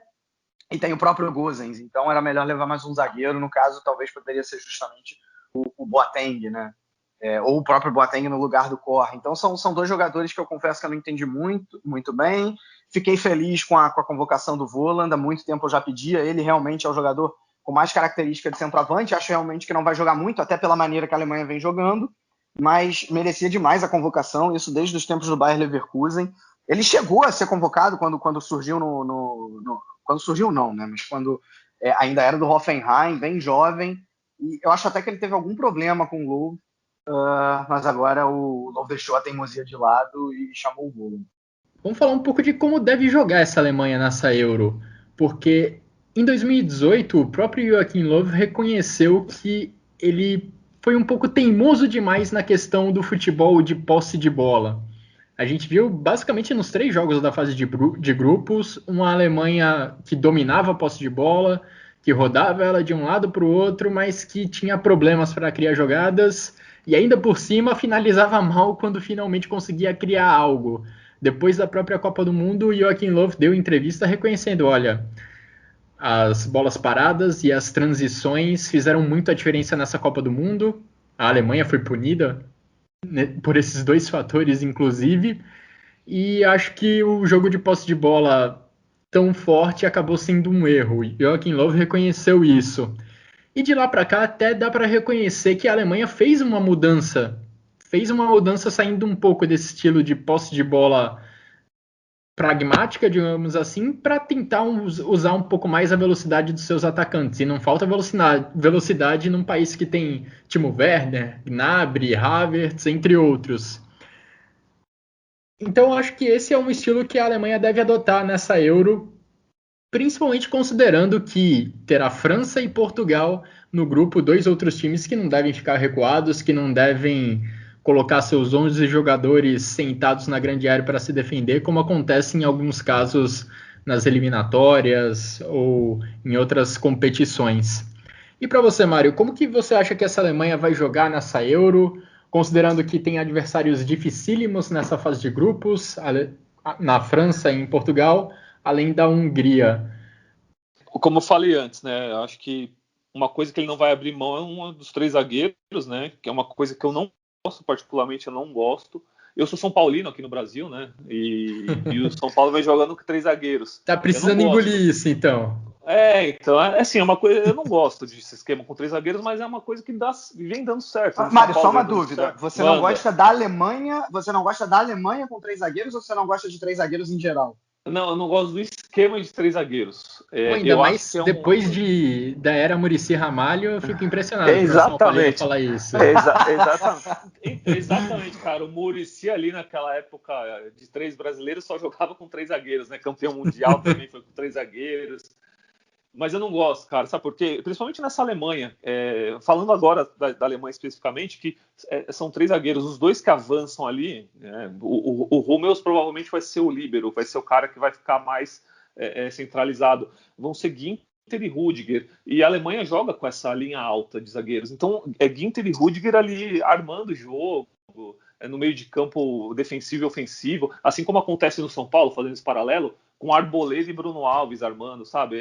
e tem o próprio Gosens, então era melhor levar mais um zagueiro. No caso, talvez poderia ser justamente o Boateng, né? ou o próprio Boateng no lugar do Corre. Então são dois jogadores que eu confesso que eu não entendi muito bem. Fiquei feliz com a convocação do Volland, há muito tempo eu já pedia, ele realmente é o jogador com mais característica de centroavante, acho realmente que não vai jogar muito, até pela maneira que a Alemanha vem jogando, mas merecia demais a convocação, isso desde os tempos do Bayer Leverkusen. Ele chegou a ser convocado quando surgiu quando surgiu não, né? Mas quando ainda era do Hoffenheim, bem jovem, e eu acho até que ele teve algum problema com o Low, mas agora o Low deixou a teimosia de lado e chamou o Volland. Vamos falar um pouco de como deve jogar essa Alemanha nessa Euro, porque em 2018 o próprio Joachim Löw reconheceu que ele foi um pouco teimoso demais na questão do futebol de posse de bola. A gente viu basicamente nos 3 jogos da fase de grupos uma Alemanha que dominava a posse de bola, que rodava ela de um lado para o outro, mas que tinha problemas para criar jogadas e ainda por cima finalizava mal quando finalmente conseguia criar algo. Depois da própria Copa do Mundo, o Joachim Löw deu entrevista reconhecendo, olha, as bolas paradas e as transições fizeram muito a diferença nessa Copa do Mundo. A Alemanha foi punida, né, por esses 2 fatores, inclusive. E acho que o jogo de posse de bola tão forte acabou sendo um erro. E Joachim Löw reconheceu isso. E de lá para cá até dá para reconhecer que a Alemanha fez uma mudança saindo um pouco desse estilo de posse de bola pragmática, digamos assim, para tentar usar um pouco mais a velocidade dos seus atacantes. E não falta velocidade num país que tem Timo Werner, Gnabry, Havertz, entre outros. Então acho que esse é um estilo que a Alemanha deve adotar nessa Euro, principalmente considerando que terá França e Portugal no grupo, 2 outros times que não devem ficar recuados, que não devem colocar seus 11 jogadores sentados na grande área para se defender, como acontece em alguns casos nas eliminatórias ou em outras competições. E para você, Mário, como que você acha que essa Alemanha vai jogar nessa Euro, considerando que tem adversários dificílimos nessa fase de grupos, na França e em Portugal, além da Hungria? Como eu falei antes, né? Acho que uma coisa que ele não vai abrir mão é um dos 3 zagueiros, né? Que é uma coisa que eu não gosto, particularmente eu não gosto. Eu sou São Paulino aqui no Brasil, né? E o São Paulo vem jogando com 3 zagueiros. Tá precisando engolir isso, então. Então, assim, é uma coisa. Eu não gosto desse esquema com 3 zagueiros, mas é uma coisa que vem dando certo. Mário, só uma dúvida. Você não gosta da Alemanha? Você não gosta da Alemanha com 3 zagueiros ou você não gosta de 3 zagueiros em geral? Não, eu não gosto do esquema de 3 zagueiros. Ainda mais depois da era Muricy Ramalho, eu fico impressionado. Exatamente. Falar isso. Exatamente, cara. O Muricy ali naquela época de 3 brasileiros só jogava com 3 zagueiros, né? Campeão mundial também foi com 3 zagueiros. Mas eu não gosto, cara, sabe por quê? Principalmente nessa Alemanha, falando agora da Alemanha especificamente, que são 3 zagueiros, os 2 que avançam ali, o Hummels provavelmente vai ser o líbero, vai ser o cara que vai ficar mais centralizado, vão ser Ginter e Rudiger, e a Alemanha joga com essa linha alta de zagueiros, então é Ginter e Rudiger ali armando o jogo, no meio de campo defensivo e ofensivo, assim como acontece no São Paulo, fazendo esse paralelo, com Arboleda e Bruno Alves armando, sabe?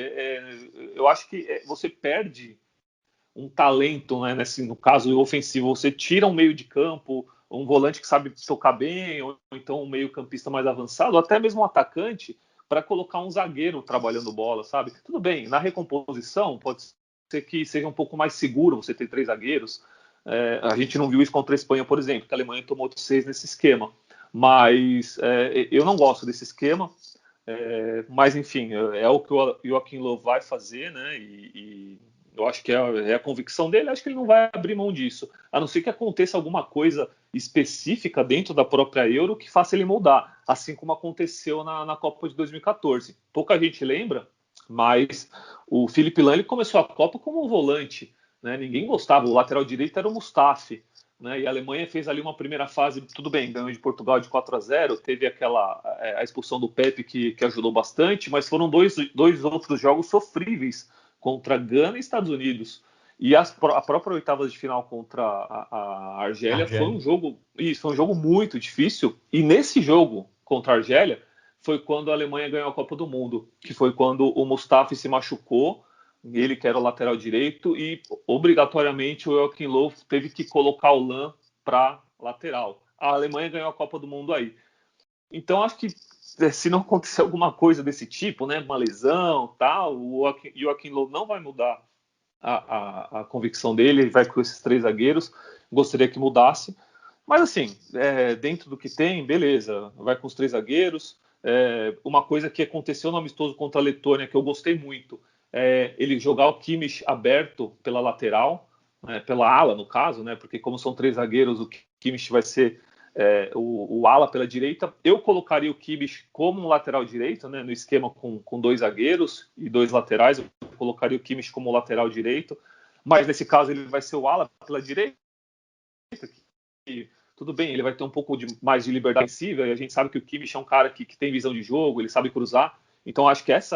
Eu acho que você perde um talento, né, no caso ofensivo. Você tira um meio de campo, um volante que sabe tocar bem, ou então um meio campista mais avançado, ou até mesmo um atacante, para colocar um zagueiro trabalhando bola, sabe? Tudo bem, na recomposição pode ser que seja um pouco mais seguro você ter 3 zagueiros. A gente não viu isso contra a Espanha, por exemplo, que a Alemanha tomou 6 nesse esquema. Mas eu não gosto desse esquema. Mas enfim, é o que o Joachim Löw vai fazer, né? E eu acho que é a convicção dele. Acho que ele não vai abrir mão disso, a não ser que aconteça alguma coisa específica dentro da própria Euro que faça ele mudar, assim como aconteceu na Copa de 2014. Pouca gente lembra, mas o Philipp Lahm começou a Copa como um volante, né? Ninguém gostava, o lateral direito era o Mustafi, né? E a Alemanha fez ali uma primeira fase, tudo bem, ganhou de Portugal de 4-0, teve a expulsão do Pepe que ajudou bastante, mas foram dois outros jogos sofríveis contra Gana e Estados Unidos. E a própria oitavas de final contra a Argélia foi um jogo muito difícil. E nesse jogo contra a Argélia foi quando a Alemanha ganhou a Copa do Mundo, que foi quando o Mustafi se machucou, ele que era o lateral direito, e obrigatoriamente o Joachim Löw teve que colocar o Lahm para lateral. A Alemanha ganhou a Copa do Mundo aí. Então, acho que se não acontecer alguma coisa desse tipo, né, uma lesão, tal, o Joachim Löw não vai mudar a convicção dele, ele vai com esses 3 zagueiros, gostaria que mudasse, mas assim, dentro do que tem, beleza, vai com os 3 zagueiros. Uma coisa que aconteceu no amistoso contra a Letônia, que eu gostei muito, ele jogar o Kimmich aberto pela lateral, pela ala no caso, né, porque como são 3 zagueiros, o Kimmich vai ser o ala pela direita. Eu colocaria o Kimmich como um lateral direito, né, no esquema com 2 zagueiros e 2 laterais. Eu colocaria o Kimmich como lateral direito, mas nesse caso ele vai ser o ala pela direita. E, tudo bem, ele vai ter um pouco mais de liberdade defensiva, e a gente sabe que o Kimmich é um cara que tem visão de jogo, ele sabe cruzar. Então acho que esse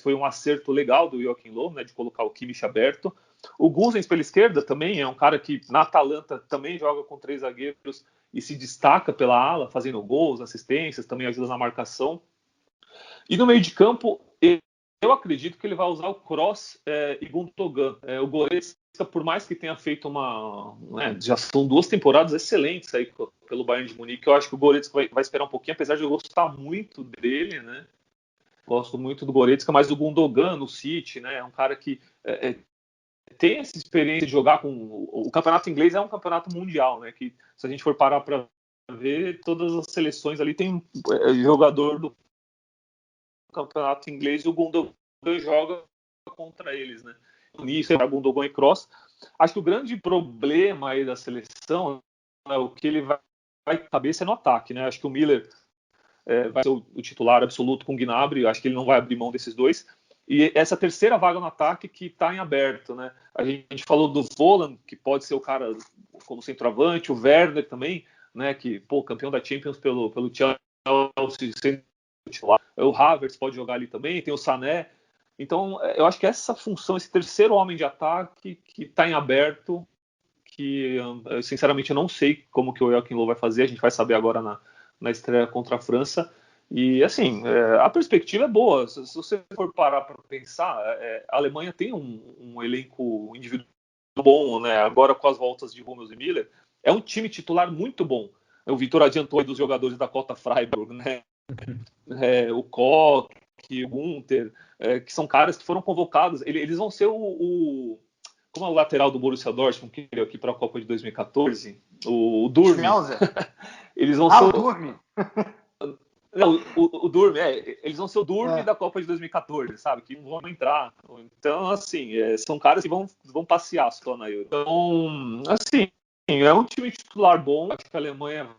foi um acerto legal do Joachim Löw, né, de colocar o Kimmich aberto. O Gosens pela esquerda também é um cara que na Atalanta também joga com 3 zagueiros e se destaca pela ala, fazendo gols, assistências, também ajuda na marcação. E no meio de campo, eu acredito que ele vai usar o Kroos e Gundogan. O Goretzka, por mais que tenha feito já são 2 temporadas excelentes aí pelo Bayern de Munique, eu acho que o Goretzka vai esperar um pouquinho, apesar de eu gostar muito dele, né? Gosto muito do Goretzka, mas o Gundogan no City, né? É um cara que tem essa experiência de jogar com... O campeonato inglês é um campeonato mundial, né? Que se a gente for parar para ver, todas as seleções ali tem jogador do campeonato inglês e o Gundogan joga contra eles, né? Nisso, Gundogan e Kroos. Acho que o grande problema aí da seleção, né, o que ele vai cabeça é no ataque, né? Acho que o Miller vai ser o titular absoluto com o Gnabry, acho que ele não vai abrir mão desses 2. E essa terceira vaga no ataque que está em aberto, né? A gente falou do Volland, que pode ser o cara como centroavante, o Werner também, né? Que, campeão da Champions pelo Chelsea, sendo titular. O Havertz pode jogar ali também, tem o Sané. Então, eu acho que essa função, esse terceiro homem de ataque que está em aberto, que eu, sinceramente eu não sei como que o Joachim Löw vai fazer, a gente vai saber agora na estreia contra a França. E assim, a perspectiva é boa. Se você for parar para pensar, a Alemanha tem um elenco individual bom, né? Agora com as voltas de Hummels e Miller, é um time titular muito bom. O Vitor adiantou aí dos jogadores da Cota Freiburg, né? O Koch, o Gunther, que são caras que foram convocados. Eles vão ser como é o lateral do Borussia Dortmund, que veio aqui para a Copa de 2014, o Durmi. Eles vão ser o Durmi. Não, o Durmi, eles vão ser o Durmi da Copa de 2014, sabe? Que não vão entrar. Então, assim, são caras que vão passear só na Euro. Então, assim, é um time titular bom. Acho que a Alemanha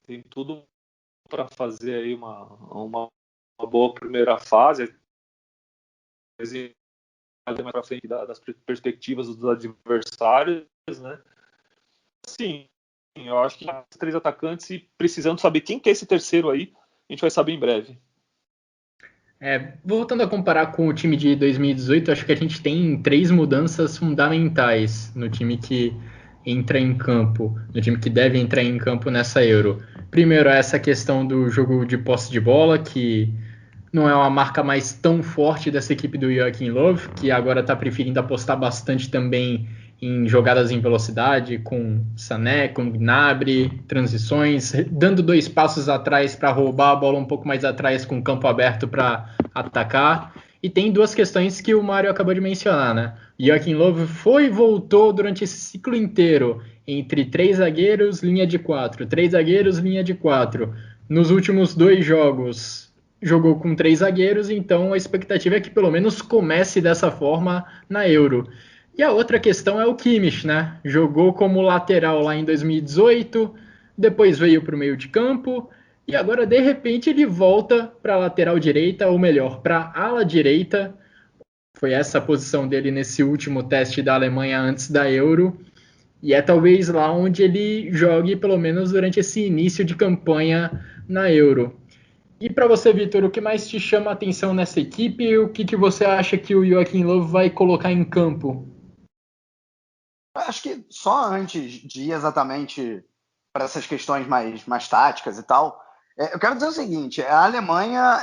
tem tudo para fazer aí uma boa primeira fase. Mais para frente das perspectivas dos adversários, né? Sim, eu acho que os 3 atacantes, e precisando saber quem que é esse terceiro aí, a gente vai saber em breve. Voltando a comparar com o time de 2018, acho que a gente tem 3 mudanças fundamentais no time que entra em campo, no time que deve entrar em campo nessa Euro. Primeiro, essa questão do jogo de posse de bola, que não é uma marca mais tão forte dessa equipe do Joachim Löw, que agora está preferindo apostar bastante também em jogadas em velocidade, com Sané, com Gnabry, transições, dando 2 passos atrás para roubar a bola um pouco mais atrás com o campo aberto para atacar. E tem 2 questões que o Mário acabou de mencionar, né? Joachim Löw foi e voltou durante esse ciclo inteiro entre 3 zagueiros, linha de 4, 3 zagueiros, linha de 4. Nos últimos 2 jogos jogou com 3 zagueiros, então a expectativa é que pelo menos comece dessa forma na Euro. E a outra questão é o Kimmich, né? Jogou como lateral lá em 2018, depois veio para o meio de campo, e agora de repente ele volta para a lateral direita, ou melhor, para a ala direita. Foi essa a posição dele nesse último teste da Alemanha antes da Euro, e é talvez lá onde ele jogue pelo menos durante esse início de campanha na Euro. E para você, Vitor, o que mais te chama a atenção nessa equipe e o que você acha que o Joachim Löw vai colocar em campo? Acho que só antes de ir exatamente para essas questões mais táticas e tal, eu quero dizer o seguinte, a Alemanha,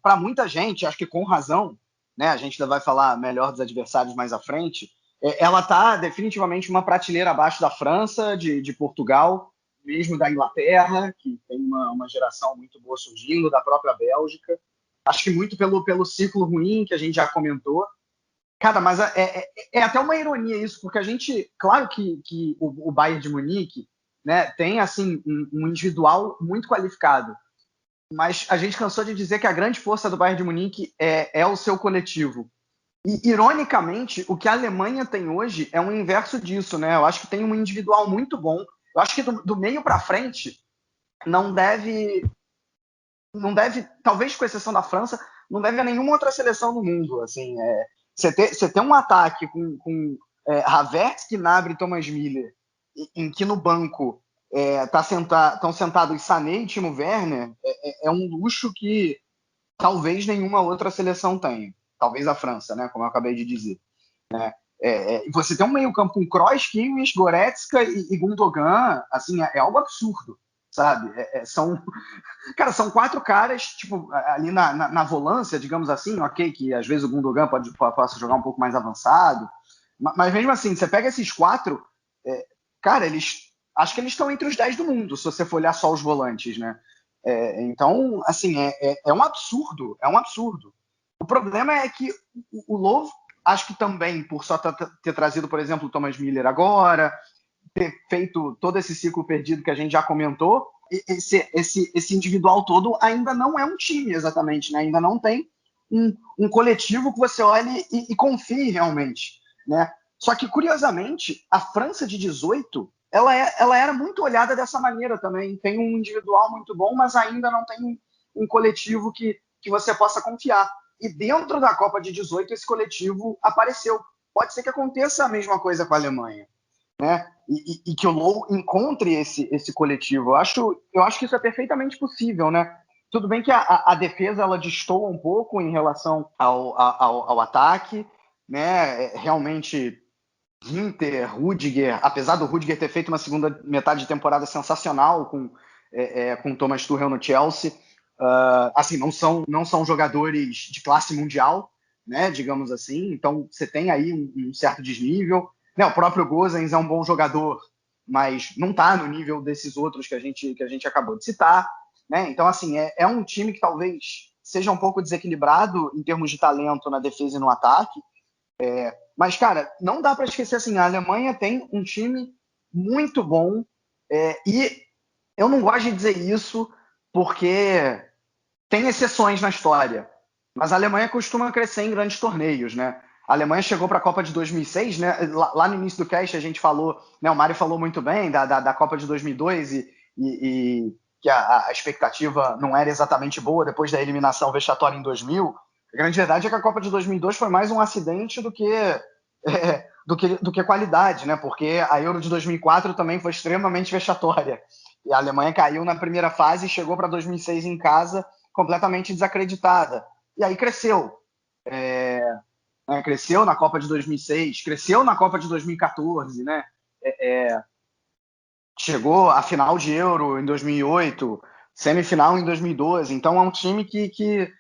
para muita gente, acho que com razão, né, a gente ainda vai falar melhor dos adversários mais à frente, ela está definitivamente uma prateleira abaixo da França, de Portugal, mesmo da Inglaterra, que tem uma geração muito boa surgindo, da própria Bélgica. Acho que muito pelo ciclo ruim que a gente já comentou. Cara, mas é até uma ironia isso, porque a gente, claro que o Bayern de Munique, né, tem assim um individual muito qualificado, mas a gente cansou de dizer que a grande força do Bayern de Munique é o seu coletivo. E, ironicamente, o que a Alemanha tem hoje é um inverso disso, né? Eu acho que tem um individual muito bom. Eu acho que do meio para frente não deve, talvez com exceção da França, não deve a nenhuma outra seleção do mundo. Assim, você ter um ataque com Havertz, Gnabry e Thomas Müller, em que no banco estão sentados Sané e Timo Werner, é um luxo que talvez nenhuma outra seleção tenha. Talvez a França, né? Como eu acabei de dizer. Né? Você tem um meio-campo com Kroos, Kimmich, Goretzka e Gundogan, assim, é algo absurdo, sabe? São 4 caras, tipo, ali na volância, digamos assim, ok, que às vezes o Gundogan possa jogar um pouco mais avançado, mas mesmo assim, você pega esses 4, cara, acho que eles estão entre os 10 do mundo, se você for olhar só os volantes, né? Então, assim, é um absurdo, é um absurdo. O problema é que o Löw, acho que também, por só ter trazido, por exemplo, o Thomas Müller agora, ter feito todo esse ciclo perdido que a gente já comentou, esse individual todo ainda não é um time exatamente, né? Ainda não tem um coletivo que você olhe e confie realmente, né? Só que, curiosamente, a França de 18, ela era muito olhada dessa maneira também. Tem um individual muito bom, mas ainda não tem um coletivo que você possa confiar. E dentro da Copa de 18, esse coletivo apareceu. Pode ser que aconteça a mesma coisa com a Alemanha, né? E que o Löw encontre esse coletivo. Eu acho que isso é perfeitamente possível, né? Tudo bem que a defesa ela destoa um pouco em relação ao ataque, né? Realmente, Ginter, Rudiger, apesar do Rudiger ter feito uma segunda metade de temporada sensacional com o Thomas Tuchel no Chelsea, assim, não são jogadores de classe mundial, né? Digamos assim. Então você tem aí um certo desnível. O próprio Gosens é um bom jogador, mas não está no nível desses outros que a gente acabou de citar. Né? Então, assim, é um time que talvez seja um pouco desequilibrado em termos de talento na defesa e no ataque. Mas, cara, não dá para esquecer assim, a Alemanha tem um time muito bom e eu não gosto de dizer isso porque tem exceções na história, mas a Alemanha costuma crescer em grandes torneios, né? A Alemanha chegou para a Copa de 2006, né? Lá no início do cast a gente falou, né? O Mário falou muito bem da Copa de 2002 e que a expectativa não era exatamente boa depois da eliminação vexatória em 2000. A grande verdade é que a Copa de 2002 foi mais um acidente do que qualidade, né? Porque a Euro de 2004 também foi extremamente vexatória. E a Alemanha caiu na primeira fase e chegou para 2006 em casa completamente desacreditada. E aí cresceu. Cresceu na Copa de 2006, cresceu na Copa de 2014, né? Chegou à final de Euro em 2008, semifinal em 2012. Então é um time que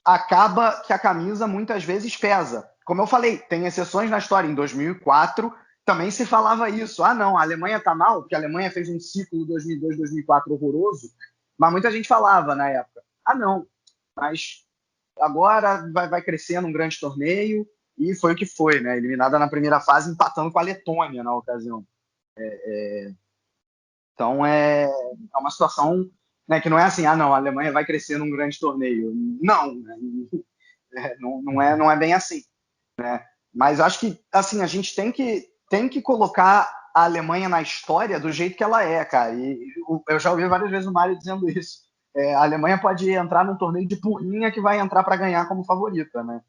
acaba que a camisa muitas vezes pesa. Como eu falei, tem exceções na história. Em 2004 também se falava isso. Não, a Alemanha está mal, porque a Alemanha fez um ciclo 2002-2004 horroroso. Mas muita gente falava na época. Não, mas agora vai crescer num grande torneio. E foi o que foi, né? Eliminada na primeira fase, empatando com a Letônia na ocasião. Então é uma situação, né, que não é assim, não, a Alemanha vai crescer num grande torneio. Não, não é bem assim, né? Mas acho que assim, a gente tem que colocar a Alemanha na história do jeito que ela é, cara. E eu já ouvi várias vezes o Mário dizendo isso. A Alemanha pode entrar num torneio de porrinha que vai entrar para ganhar como favorita, né?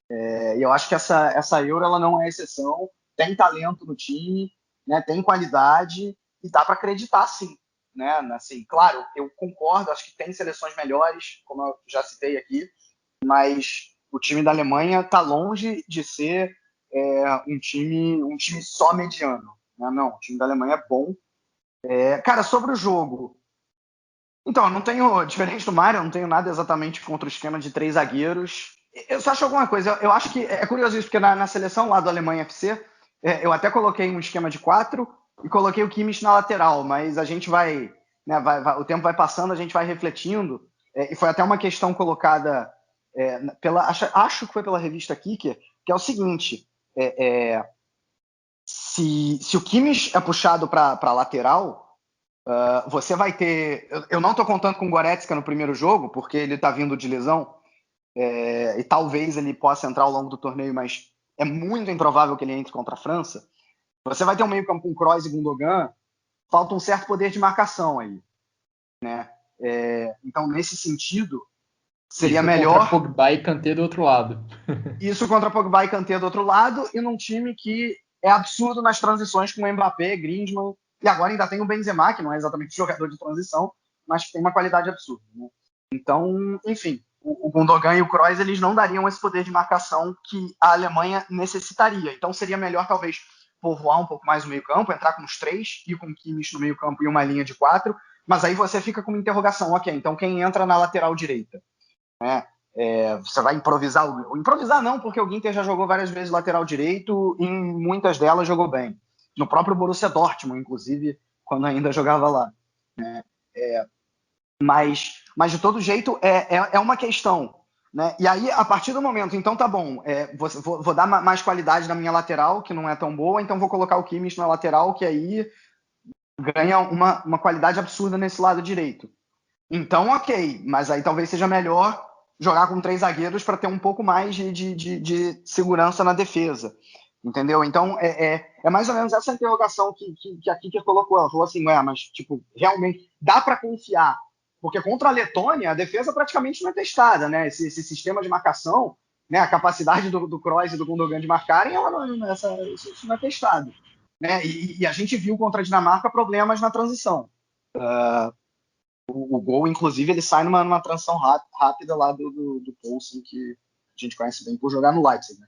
E eu acho que essa Euro ela não é exceção. Tem talento no time, né? Tem qualidade e dá para acreditar, sim. Né? Assim, claro, eu concordo, acho que tem seleções melhores, como eu já citei aqui, mas o time da Alemanha está longe de ser um time só mediano. Né? Não, o time da Alemanha é bom. Cara, sobre o jogo, então, eu não tenho, diferente do Mário, eu não tenho nada exatamente contra o esquema de 3 zagueiros. Eu só acho alguma coisa. Eu acho que é curioso isso, porque na seleção lá do Alemanha FC, eu até coloquei um esquema de 4 e coloquei o Kimmich na lateral, mas a gente vai, né, o tempo vai passando, a gente vai refletindo, e foi até uma questão colocada acho que foi pela revista Kicker, que é o seguinte, se o Kimmich é puxado para lateral, você vai ter... Eu não estou contando com o Goretzka no primeiro jogo, porque ele está vindo de lesão, e talvez ele possa entrar ao longo do torneio, mas é muito improvável que ele entre contra a França. Você vai ter um meio campo com Kroos e Gundogan, falta um certo poder de marcação aí, né? Então, nesse sentido, seria melhor... Contra Pogba e Kanté do outro lado. Isso contra Pogba e Kanté do outro lado, e num time que é absurdo nas transições com o Mbappé, Griezmann, e agora ainda tem o Benzema, que não é exatamente jogador de transição, mas que tem uma qualidade absurda, né? Então, enfim, o Gundogan e o Kroos, eles não dariam esse poder de marcação que a Alemanha necessitaria. Então seria melhor, talvez, povoar um pouco mais o meio-campo, entrar com os 3, e com o Kimmich no meio-campo e uma linha de 4, mas aí você fica com uma interrogação, ok, então quem entra na lateral direita? Você vai improvisar? Improvisar não, porque o Ginter já jogou várias vezes lateral direito, e em muitas delas jogou bem. No próprio Borussia Dortmund, inclusive, quando ainda jogava lá. Mas de todo jeito, é uma questão, né? E aí, a partir do momento, então tá bom, vou dar mais qualidade na minha lateral, que não é tão boa, então vou colocar o Kimmich na lateral, que aí ganha uma qualidade absurda nesse lado direito. Então, ok, mas aí talvez seja melhor jogar com 3 zagueiros para ter um pouco mais de segurança na defesa, entendeu? Então, é mais ou menos essa interrogação que a Kicker colocou. Ela falou assim, mas tipo, realmente dá para confiar? Porque contra a Letônia, a defesa praticamente não é testada, né? Esse sistema de marcação, né? A capacidade do Kroos e do Gundogan de marcarem, isso não é testado, né? E a gente viu contra a Dinamarca problemas na transição. O gol, inclusive, ele sai numa transição rápida lá do Poulsen, que a gente conhece bem por jogar no Leipzig,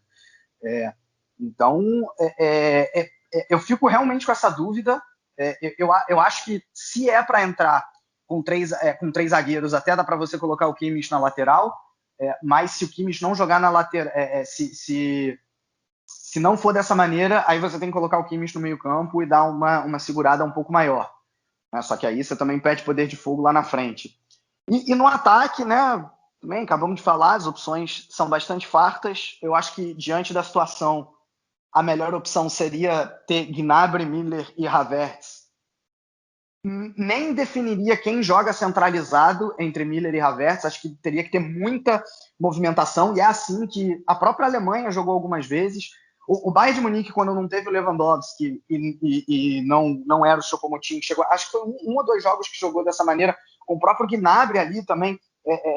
né? Então, eu fico realmente com essa dúvida. Eu acho que se é para entrar com três zagueiros, até dá para você colocar o Kimmich na lateral, mas se o Kimmich não jogar na lateral, se não for dessa maneira, aí você tem que colocar o Kimmich no meio campo e dar uma segurada um pouco maior, né? Só que aí você também perde poder de fogo lá na frente. E no ataque, né, também acabamos de falar, as opções são bastante fartas. Eu acho que diante da situação, a melhor opção seria ter Gnabry, Müller e Havertz. Nem definiria quem joga centralizado entre Müller e Havertz. Acho que teria que ter muita movimentação, e é assim que a própria Alemanha jogou algumas vezes. O Bayern de Munique, quando não teve o Lewandowski e não era o Choupo-Moting, chegou, acho que foi um ou 2 jogos que jogou dessa maneira, com o próprio Gnabry ali também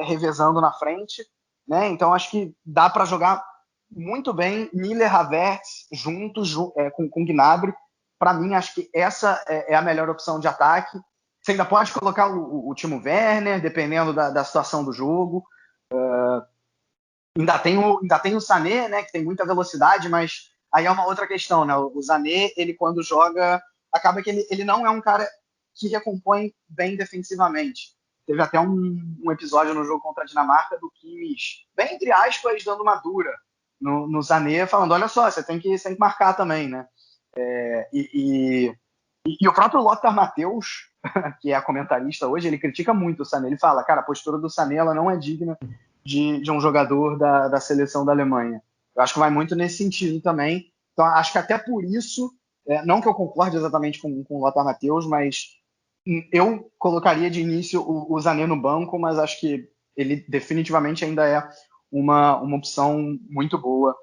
revezando na frente, né? Então acho que dá para jogar muito bem Müller, Havertz juntos com Gnabry. Para mim, acho que essa é a melhor opção de ataque. Você ainda pode colocar o Timo Werner, dependendo da situação do jogo. Ainda tem o Sané, né, que tem muita velocidade, mas aí é uma outra questão, né? O Sané, ele quando joga, acaba que ele não é um cara que recompõe bem defensivamente. Teve até um episódio no jogo contra a Dinamarca do Kimmich, bem entre aspas, dando uma dura no Sané, falando, olha só, você tem que marcar também, né? E o próprio Lothar Matthäus, que é a comentarista hoje, ele critica muito o Sané. Ele fala, cara, a postura do Sané ela não é digna de um jogador da seleção da Alemanha. Eu acho que vai muito nesse sentido também. Então, acho que até por isso, não que eu concorde exatamente com o Lothar Matthäus, mas eu colocaria de início o Sané no banco, mas acho que ele definitivamente ainda é uma opção muito boa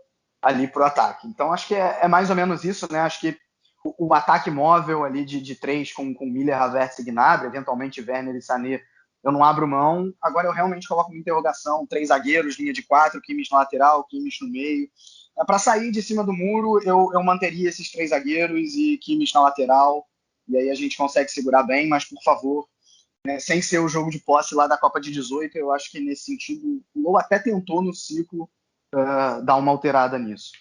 ali para o ataque. Então, acho que é mais ou menos isso, né? Acho que o ataque móvel ali de 3 com Müller, Havertz e Gnabry, eventualmente Werner e Sané, eu não abro mão. Agora eu realmente coloco uma interrogação, 3 zagueiros, linha de 4, Kimmich na lateral, Kimmich no meio. Para sair de cima do muro, eu manteria esses 3 zagueiros e Kimmich na lateral, e aí a gente consegue segurar bem, mas por favor, né, sem ser o jogo de posse lá da Copa de 18, eu acho que nesse sentido, o Low até tentou no ciclo dar uma alterada nisso.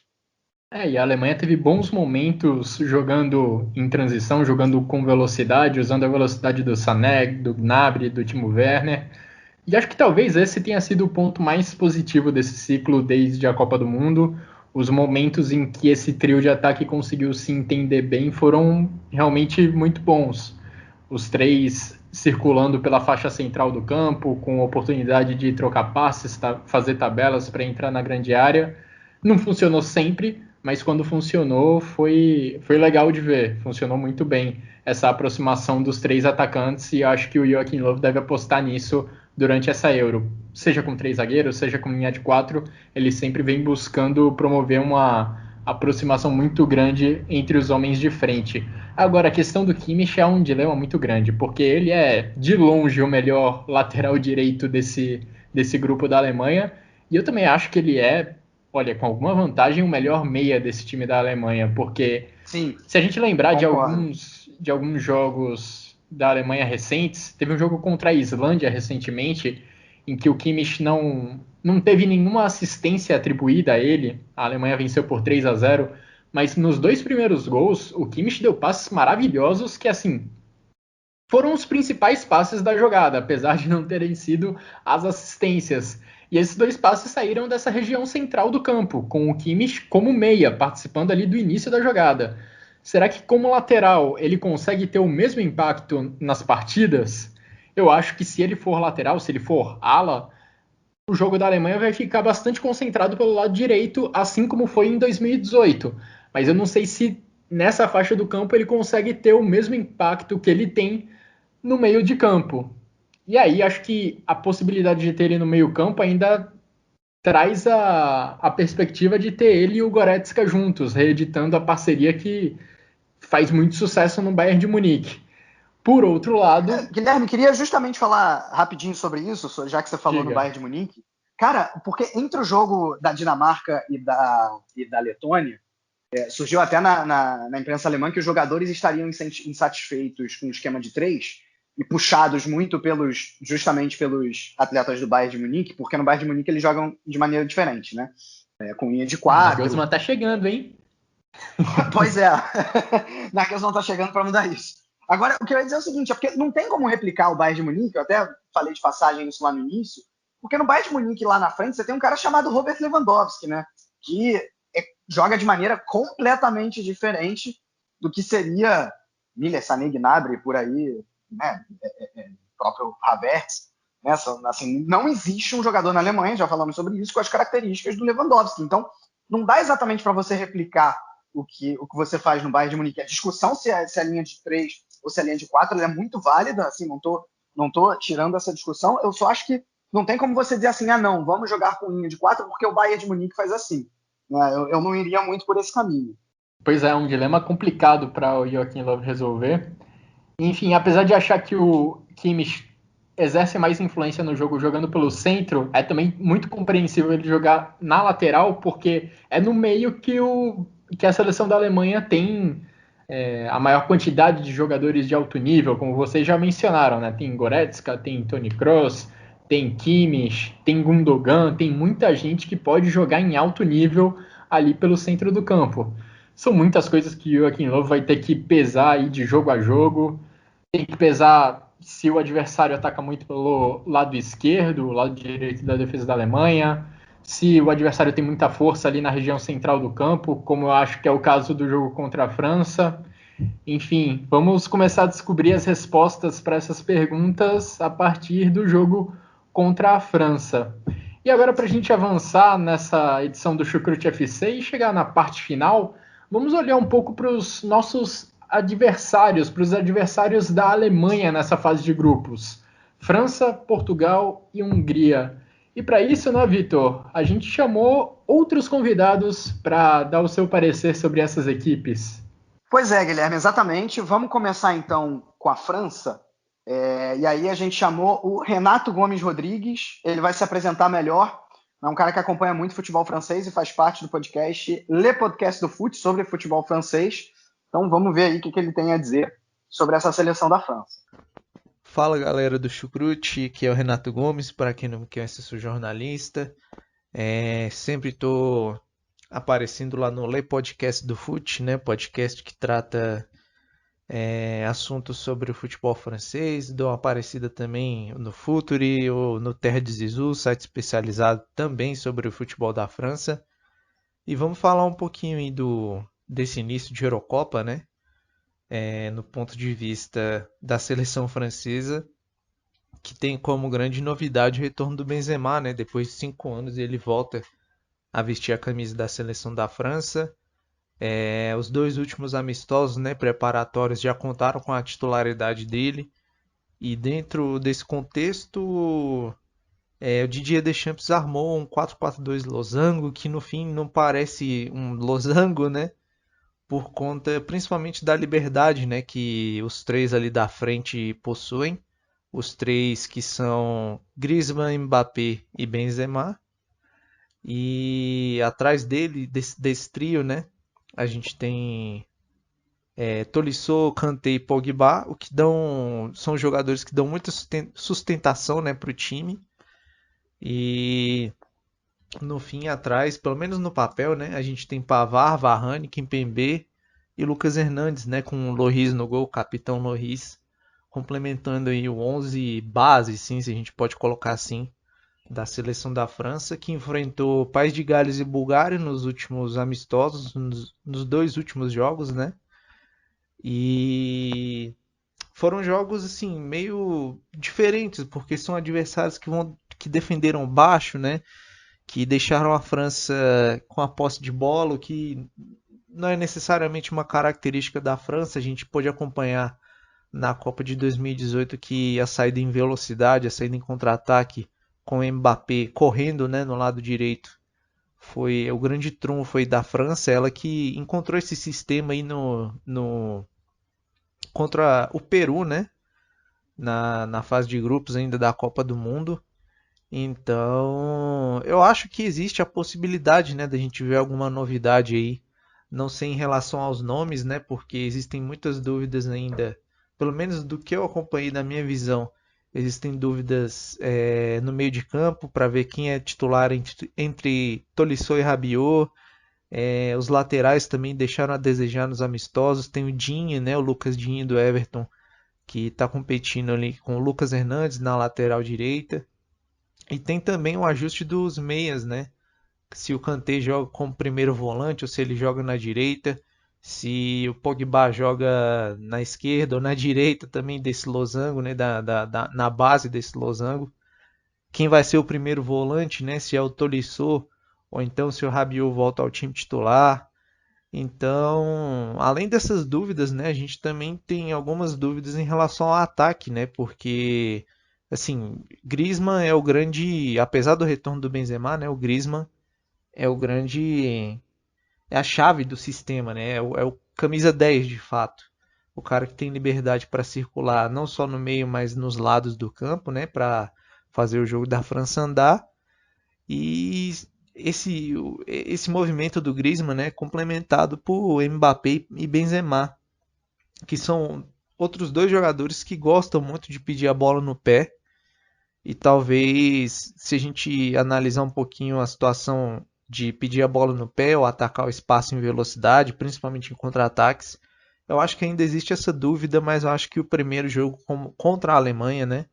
E a Alemanha teve bons momentos jogando em transição, jogando com velocidade, usando a velocidade do Sané, do Gnabry, do Timo Werner. E acho que talvez esse tenha sido o ponto mais positivo desse ciclo desde a Copa do Mundo. Os momentos em que esse trio de ataque conseguiu se entender bem foram realmente muito bons. Os três circulando pela faixa central do campo, com oportunidade de trocar passes, fazer tabelas para entrar na grande área. Não funcionou sempre, mas quando funcionou foi legal de ver. Funcionou muito bem essa aproximação dos três atacantes e acho que o Joachim Löw deve apostar nisso durante essa Euro. Seja com 3 zagueiros, seja com linha de 4, ele sempre vem buscando promover uma aproximação muito grande entre os homens de frente. Agora, a questão do Kimmich é um dilema muito grande, porque ele é, de longe, o melhor lateral direito desse grupo da Alemanha, e eu também acho que ele é, olha, com alguma vantagem, o melhor meia desse time da Alemanha, porque Sim, se a gente lembrar de concordo. alguns jogos da Alemanha recentes, teve um jogo contra a Islândia recentemente, em que o Kimmich não teve nenhuma assistência atribuída a ele. A Alemanha venceu por 3-0, mas nos 2 primeiros gols, o Kimmich deu passes maravilhosos que, assim, foram os principais passes da jogada, apesar de não terem sido as assistências. E esses 2 passes saíram dessa região central do campo, com o Kimmich como meia, participando ali do início da jogada. Será que como lateral ele consegue ter o mesmo impacto nas partidas? Eu acho que se ele for lateral, se ele for ala, o jogo da Alemanha vai ficar bastante concentrado pelo lado direito, assim como foi em 2018. Mas eu não sei se nessa faixa do campo ele consegue ter o mesmo impacto que ele tem no meio de campo. E aí acho que a possibilidade de ter ele no meio campo ainda traz a perspectiva de ter ele e o Goretzka juntos, reeditando a parceria que faz muito sucesso no Bayern de Munique. Por outro lado... Guilherme, queria justamente falar rapidinho sobre isso, já que você falou no Diga. Bayern de Munique. Cara, porque entre o jogo da Dinamarca e da Letônia, surgiu até na imprensa alemã que os jogadores estariam insatisfeitos com o esquema de 3 e puxados muito justamente pelos atletas do Bayern de Munique, porque no Bayern de Munique eles jogam de maneira diferente, né? Com linha de 4. Nagelsmann tá chegando, hein? Pois é. Nagelsmann tá chegando para mudar isso. Agora, o que eu ia dizer é o seguinte, é porque não tem como replicar o Bayern de Munique, eu até falei de passagem isso lá no início, porque no Bayern de Munique, lá na frente, você tem um cara chamado Robert Lewandowski, né? Que joga de maneira completamente diferente do que seria Miller, Sané, Gnabry, por aí, né? Próprio Havertz. Né? Assim, não existe um jogador na Alemanha, já falamos sobre isso, com as características do Lewandowski. Então, não dá exatamente para você replicar o que você faz no Bayern de Munique. A discussão se a linha de 3 ou se a linha de 4 é muito válida, assim, não tô tirando essa discussão, eu só acho que não tem como você dizer assim, não, vamos jogar com linha de 4 porque o Bayern de Munique faz assim. Eu não iria muito por esse caminho. Pois é um dilema complicado para o Joachim Löw resolver. Enfim, apesar de achar que o Kimmich exerce mais influência no jogo jogando pelo centro, é também muito compreensível ele jogar na lateral, porque é no meio que a seleção da Alemanha tem a maior quantidade de jogadores de alto nível, como vocês já mencionaram, né? Tem Goretzka, tem Toni Kroos, tem Kimmich, tem Gundogan, tem muita gente que pode jogar em alto nível ali pelo centro do campo. São muitas coisas que o Joachim Löw vai ter que pesar aí de jogo a jogo. Tem que pesar se o adversário ataca muito pelo lado esquerdo, o lado direito da defesa da Alemanha, se o adversário tem muita força ali na região central do campo, como eu acho que é o caso do jogo contra a França. Enfim, vamos começar a descobrir as respostas para essas perguntas a partir do jogo contra a França. E agora, para a gente avançar nessa edição do Chucrute FC e chegar na parte final, vamos olhar um pouco para os nossos adversários, para os adversários da Alemanha nessa fase de grupos. França, Portugal e Hungria. E para isso, né, Vitor, a gente chamou outros convidados para dar o seu parecer sobre essas equipes. Pois é, Guilherme, exatamente. Vamos começar então com a França. E aí a gente chamou o Renato Gomes Rodrigues. Ele vai se apresentar melhor. É um cara que acompanha muito futebol francês e faz parte do podcast Le Podcast do Foot sobre futebol francês. Então vamos ver aí o que ele tem a dizer sobre essa seleção da França. Fala galera do Chucrute, que é o Renato Gomes, para quem não me conhece, eu sou jornalista. Sempre estou aparecendo lá no Le Podcast do Foot, né? Podcast que trata assuntos sobre o futebol francês, dou uma aparecida também no Futuri ou no Terra de Zizou, site especializado também sobre o futebol da França. E vamos falar um pouquinho aí desse início de Eurocopa, né? No ponto de vista da seleção francesa, que tem como grande novidade o retorno do Benzema, né? Depois de 5 anos ele volta a vestir a camisa da seleção da França. Os 2 últimos amistosos, né, preparatórios já contaram com a titularidade dele. E dentro desse contexto, o Didier Deschamps armou um 4-4-2 losango, que no fim não parece um losango, né? Por conta principalmente da liberdade, né, que os 3 ali da frente possuem. Os 3 que são Griezmann, Mbappé e Benzema. E atrás dele, desse trio, né, a gente tem Tolisso, Kanté e Pogba, são jogadores que dão muita sustentação, né, para o time. E no fim, atrás, pelo menos no papel, né, a gente tem Pavard, Varane, Kimpembe e Lucas Hernandes, né, com o Lloris no gol, o capitão Lloris, complementando aí o 11 base, sim, se a gente pode colocar assim, da seleção da França, que enfrentou País de Gales e Bulgária nos últimos amistosos, nos 2 últimos jogos, né? E foram jogos assim meio diferentes, porque são adversários que defenderam baixo, né? Que deixaram a França com a posse de bola, o que não é necessariamente uma característica da França. A gente pôde acompanhar na Copa de 2018 que a saída em velocidade, a saída em contra-ataque com o Mbappé correndo, né, no lado direito, foi o grande trunfo aí da França, ela que encontrou esse sistema aí contra o Peru, né, na fase de grupos ainda da Copa do Mundo. Então, eu acho que existe a possibilidade, né, da gente ver alguma novidade aí. Não sei em relação aos nomes, né, porque existem muitas dúvidas ainda, pelo menos do que eu acompanhei da minha visão. Existem dúvidas no meio de campo para ver quem é titular entre Tolisso e Rabiot. Os laterais também deixaram a desejar nos amistosos. Tem o Digne, né, o Lucas Digne do Everton, que está competindo ali com o Lucas Hernandes na lateral direita. E tem também o ajuste dos meias, né? Se o Kanté joga como primeiro volante ou se ele joga na direita. Se o Pogba joga na esquerda ou na direita também desse losango, né? Na base desse losango. Quem vai ser o primeiro volante, né? Se é o Tolisso ou então se o Rabiot volta ao time titular. Então, além dessas dúvidas, né? A gente também tem algumas dúvidas em relação ao ataque, né? Porque assim, Griezmann é o grande, apesar do retorno do Benzema, né, o Griezmann é o grande, é a chave do sistema, né, é o camisa 10 de fato, o cara que tem liberdade para circular não só no meio, mas nos lados do campo, né, para fazer o jogo da França andar. E esse movimento do Griezmann, né, complementado por Mbappé e Benzema, que são outros 2 jogadores que gostam muito de pedir a bola no pé. E talvez, se a gente analisar um pouquinho a situação de pedir a bola no pé ou atacar o espaço em velocidade, principalmente em contra-ataques, eu acho que ainda existe essa dúvida, mas eu acho que o primeiro jogo contra a Alemanha, né,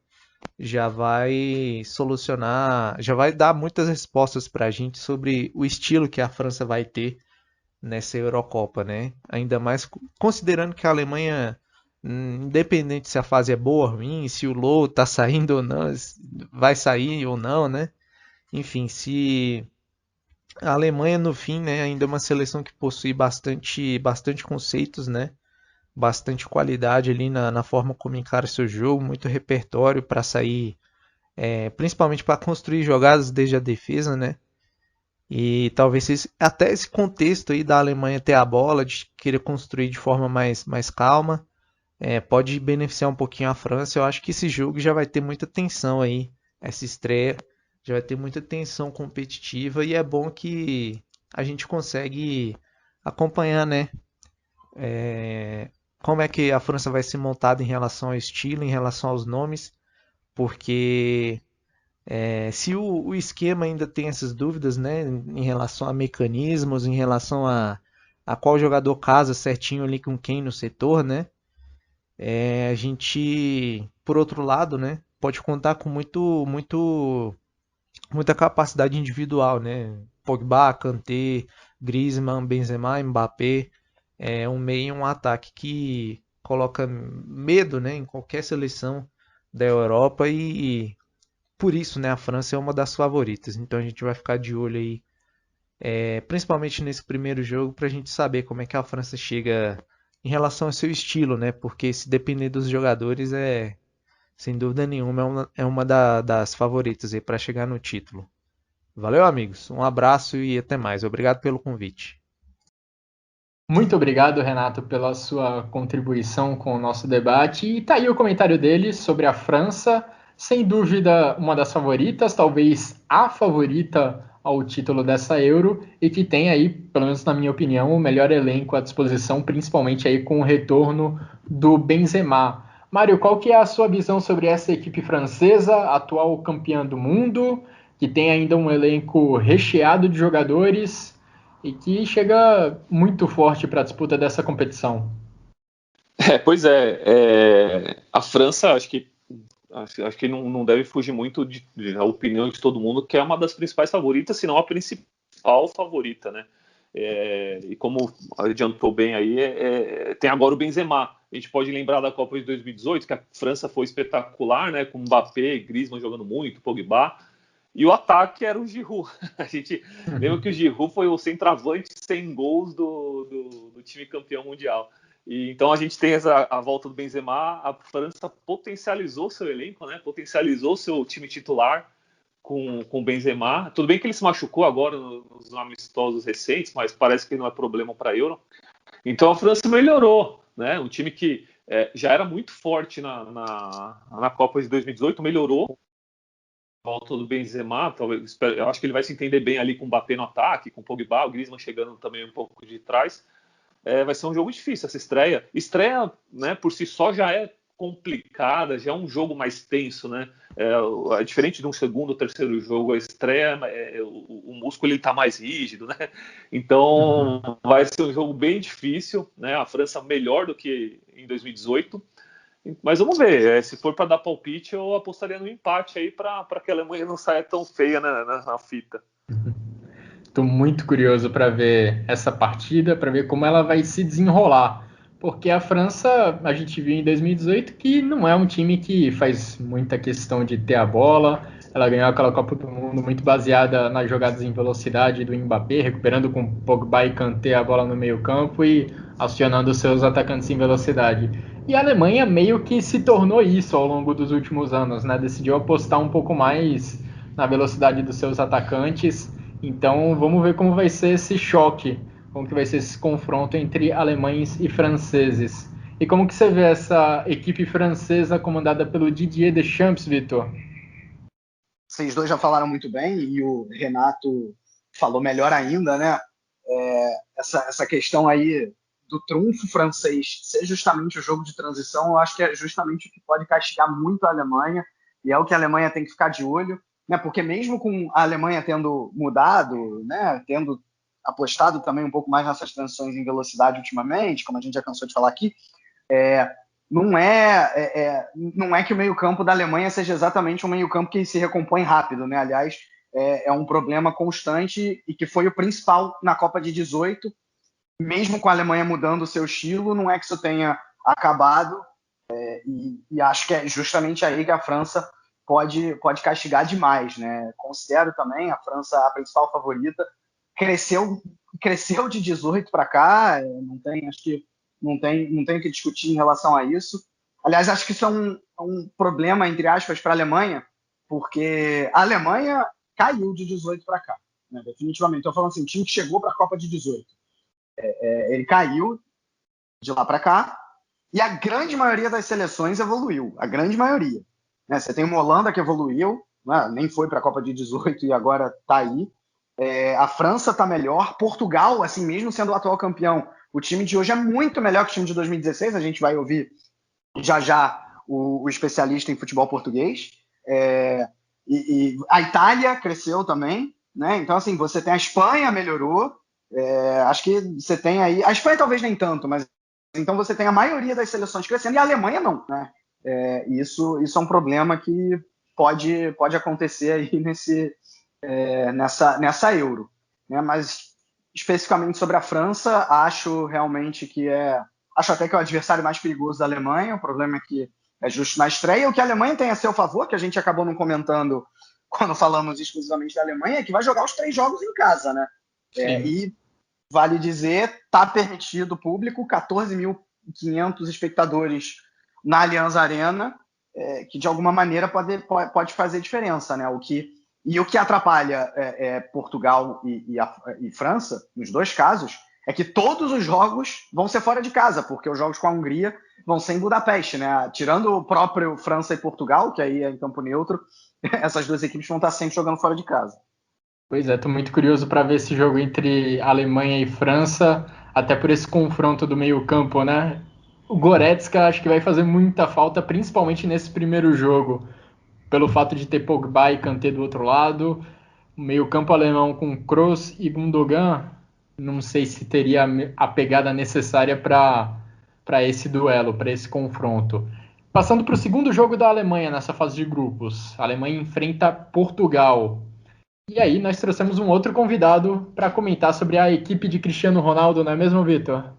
já vai solucionar, já vai dar muitas respostas para a gente sobre o estilo que a França vai ter nessa Eurocopa, né? Ainda mais considerando que a Alemanha, independente se a fase é boa ou ruim, se o Low tá saindo ou não, vai sair ou não, né? Enfim, se a Alemanha no fim, né, ainda é uma seleção que possui bastante conceitos, né? Bastante qualidade ali na forma como encara seu jogo, muito repertório para sair, principalmente para construir jogadas desde a defesa, né? E talvez até esse contexto aí da Alemanha ter a bola, de querer construir de forma mais calma, pode beneficiar um pouquinho a França. Eu acho que esse jogo já vai ter muita tensão aí, essa estreia já vai ter muita tensão competitiva e é bom que a gente consegue acompanhar, né? Como é que a França vai ser montada em relação ao estilo, em relação aos nomes, porque se o esquema ainda tem essas dúvidas, né, em relação a mecanismos, em relação a qual jogador casa certinho ali com quem no setor, né? a gente, por outro lado, né, pode contar com muita capacidade individual, né? Pogba, Kanté, Griezmann, Benzema, Mbappé, um meio e um ataque que coloca medo, né, em qualquer seleção da Europa e por isso, né, a França é uma das favoritas. Então a gente vai ficar de olho aí, principalmente nesse primeiro jogo, para a gente saber como é que a França chega em relação ao seu estilo, né? Porque se depender dos jogadores, sem dúvida nenhuma, das favoritas aí para chegar no título. Valeu, amigos. Um abraço e até mais. Obrigado pelo convite. Muito obrigado, Renato, pela sua contribuição com o nosso debate. E tá aí o comentário dele sobre a França, sem dúvida uma das favoritas, talvez a favorita ao título dessa Euro, e que tem aí, pelo menos na minha opinião, o melhor elenco à disposição, principalmente aí com o retorno do Benzema. Mário, qual que é a sua visão sobre essa equipe francesa, atual campeã do mundo, que tem ainda um elenco recheado de jogadores e que chega muito forte para a disputa dessa competição? Pois é, a França, acho que não deve fugir muito da opinião de todo mundo, que é uma das principais favoritas, se não a principal favorita, né? E como adiantou bem aí, tem agora o Benzema. A gente pode lembrar da Copa de 2018, que a França foi espetacular, né? Com Mbappé, Griezmann jogando muito, Pogba. E o ataque era o Giroud. A gente lembra que o Giroud foi o centroavante sem gols do time campeão mundial. E então a gente tem a volta do Benzema, a França potencializou seu elenco, né? Potencializou seu time titular com o Benzema. Tudo bem que ele se machucou agora nos amistosos recentes, mas parece que não é problema para a Euro. Então a França melhorou, né? Um time que já era muito forte na Copa de 2018, melhorou a volta do Benzema. Talvez, eu acho que ele vai se entender bem ali com o Mbappé no ataque, com o Pogba, o Griezmann chegando também um pouco de trás. Vai ser um jogo difícil essa estreia. Estreia, né, por si só já é complicada, já é um jogo mais tenso, né? Diferente de um segundo ou terceiro jogo, a estreia, o músculo está mais rígido, né? Então vai ser um jogo bem difícil, né? A França melhor do que em 2018, mas vamos ver. Se for para dar palpite, eu apostaria no empate aí para que a Alemanha não saia tão feia na fita. Estou muito curioso para ver essa partida, para ver como ela vai se desenrolar. Porque a França, a gente viu em 2018 que não é um time que faz muita questão de ter a bola. Ela ganhou aquela Copa do Mundo muito baseada nas jogadas em velocidade do Mbappé, recuperando com Pogba e Kanté a bola no meio-campo e acionando seus atacantes em velocidade. E a Alemanha meio que se tornou isso ao longo dos últimos anos, né? Decidiu apostar um pouco mais na velocidade dos seus atacantes. Então vamos ver como vai ser esse choque, como que vai ser esse confronto entre alemães e franceses. E como que você vê essa equipe francesa comandada pelo Didier Deschamps, Vitor? Vocês dois já falaram muito bem e o Renato falou melhor ainda, né? Essa questão aí do trunfo francês ser justamente o jogo de transição, eu acho que é justamente o que pode castigar muito a Alemanha, e é o que a Alemanha tem que ficar de olho, né? Porque mesmo com a Alemanha tendo mudado, né, tendo apostado também um pouco mais nessas transições em velocidade ultimamente, como a gente já cansou de falar aqui, não é que o meio-campo da Alemanha seja exatamente um meio-campo que se recompõe rápido, né? Aliás, é um problema constante e que foi o principal na Copa de 18. Mesmo com a Alemanha mudando o seu estilo, não é que isso tenha acabado, e acho que é justamente aí que a França pode castigar demais, né? Considero também a França a principal favorita, cresceu de 18 para cá, acho que não tem o que discutir em relação a isso. Aliás, acho que isso é um problema, entre aspas, para a Alemanha, porque a Alemanha caiu de 18 para cá, né? Definitivamente. Estou falando assim, o time que chegou para a Copa de 18. Ele caiu de lá para cá, e a grande maioria das seleções evoluiu, a grande maioria. Né? Você tem uma Holanda que evoluiu, né? Nem foi para a Copa de 18 e agora está aí. A França está melhor, Portugal, assim mesmo sendo o atual campeão, o time de hoje é muito melhor que o time de 2016, a gente vai ouvir já o especialista em futebol português. E a Itália cresceu também, né? Então, assim, você tem a Espanha melhorou, acho que você tem aí. A Espanha talvez nem tanto, mas Então você tem a maioria das seleções crescendo e a Alemanha não, né? Isso é um problema que pode acontecer aí nessa Euro, né? Mas especificamente sobre a França, acho realmente acho até que é o adversário mais perigoso da Alemanha. O problema é que é justo na estreia. O que a Alemanha tem a seu favor, que a gente acabou não comentando quando falamos exclusivamente da Alemanha, é que vai jogar os 3 jogos em casa, né? E vale dizer, está permitido público, 14.500 espectadores na Allianz Arena, que de alguma maneira pode fazer diferença, né? O que atrapalha Portugal e França, nos 2 casos, é que todos os jogos vão ser fora de casa, porque os jogos com a Hungria vão ser em Budapeste, né? Tirando o próprio França e Portugal, que aí é em campo neutro, essas 2 equipes vão estar sempre jogando fora de casa. Pois é, estou muito curioso para ver esse jogo entre Alemanha e França, até por esse confronto do meio-campo, né? O Goretzka acho que vai fazer muita falta, principalmente nesse primeiro jogo, pelo fato de ter Pogba e Kanté do outro lado. O meio-campo alemão com Kroos e Gundogan, não sei se teria a pegada necessária para esse duelo, para esse confronto. Passando para o segundo jogo da Alemanha nessa fase de grupos, a Alemanha enfrenta Portugal. E aí nós trouxemos um outro convidado para comentar sobre a equipe de Cristiano Ronaldo, não é mesmo, Vitor?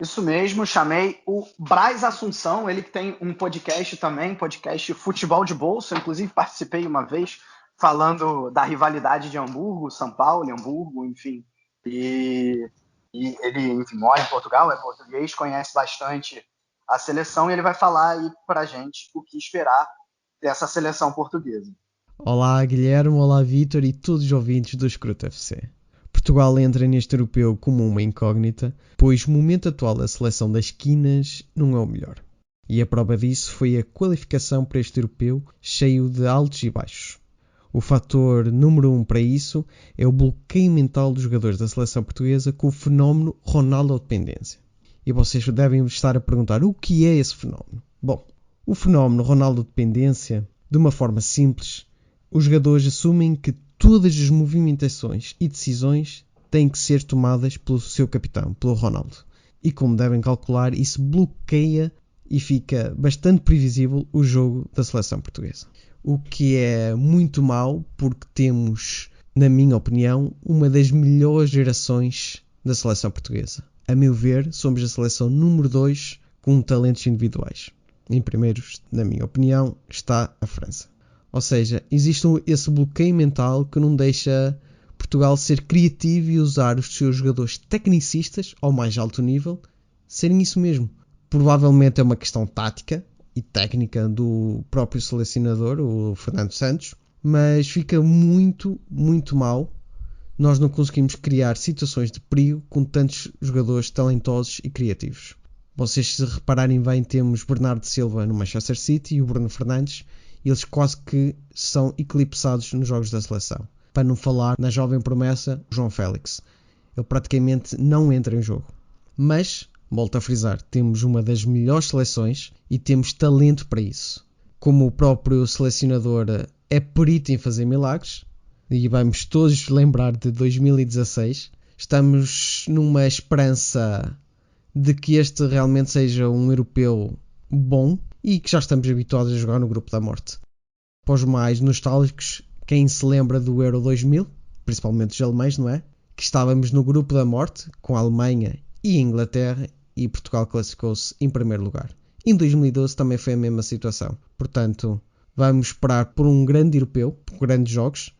Isso mesmo, chamei o Braz Assunção, ele que tem um podcast também, podcast Futebol de Bolso, inclusive participei uma vez falando da rivalidade de Hamburgo, São Paulo, Hamburgo, enfim. E ele, enfim, mora em Portugal, é português, conhece bastante a seleção e ele vai falar aí pra gente o que esperar dessa seleção portuguesa. Olá Guilherme, olá Vítor e todos os ouvintes do Scruto FC. Portugal entra neste europeu como uma incógnita, pois o momento atual da seleção das quinas não é o melhor. E a prova disso foi a qualificação para este europeu cheio de altos e baixos. O fator número 1 para isso é o bloqueio mental dos jogadores da seleção portuguesa com o fenómeno Ronaldo-dependência. E vocês devem estar a perguntar o que é esse fenómeno. Bom, o fenómeno Ronaldo-dependência, de uma forma simples, os jogadores assumem que todas as movimentações e decisões têm que ser tomadas pelo seu capitão, pelo Ronaldo. E como devem calcular, isso bloqueia e fica bastante previsível o jogo da seleção portuguesa. O que é muito mau, porque temos, na minha opinião, uma das melhores gerações da seleção portuguesa. A meu ver, somos a seleção número 2 com talentos individuais. Em primeiros, na minha opinião, está a França. Ou seja, existe esse bloqueio mental que não deixa Portugal ser criativo e usar os seus jogadores tecnicistas ao mais alto nível serem isso mesmo. Provavelmente é uma questão tática e técnica do próprio selecionador, o Fernando Santos, mas fica muito, muito mal. Nós não conseguimos criar situações de perigo com tantos jogadores talentosos e criativos. Vocês, se repararem bem, temos Bernardo Silva no Manchester City e o Bruno Fernandes. Eles quase que são eclipsados nos jogos da seleção. Para não falar na jovem promessa, João Félix. Ele praticamente não entra em jogo. Mas, volto a frisar, temos uma das melhores seleções e temos talento para isso. Como o próprio selecionador é perito em fazer milagres, e vamos todos lembrar de 2016, estamos numa esperança de que este realmente seja um europeu bom, e que já estamos habituados a jogar no grupo da morte. Para os mais nostálgicos, quem se lembra do Euro 2000, principalmente os alemães, não é? Que estávamos no grupo da morte, com a Alemanha e a Inglaterra, e Portugal classificou-se em primeiro lugar. Em 2012 também foi a mesma situação. Portanto, vamos esperar por um grande europeu, por grandes jogos,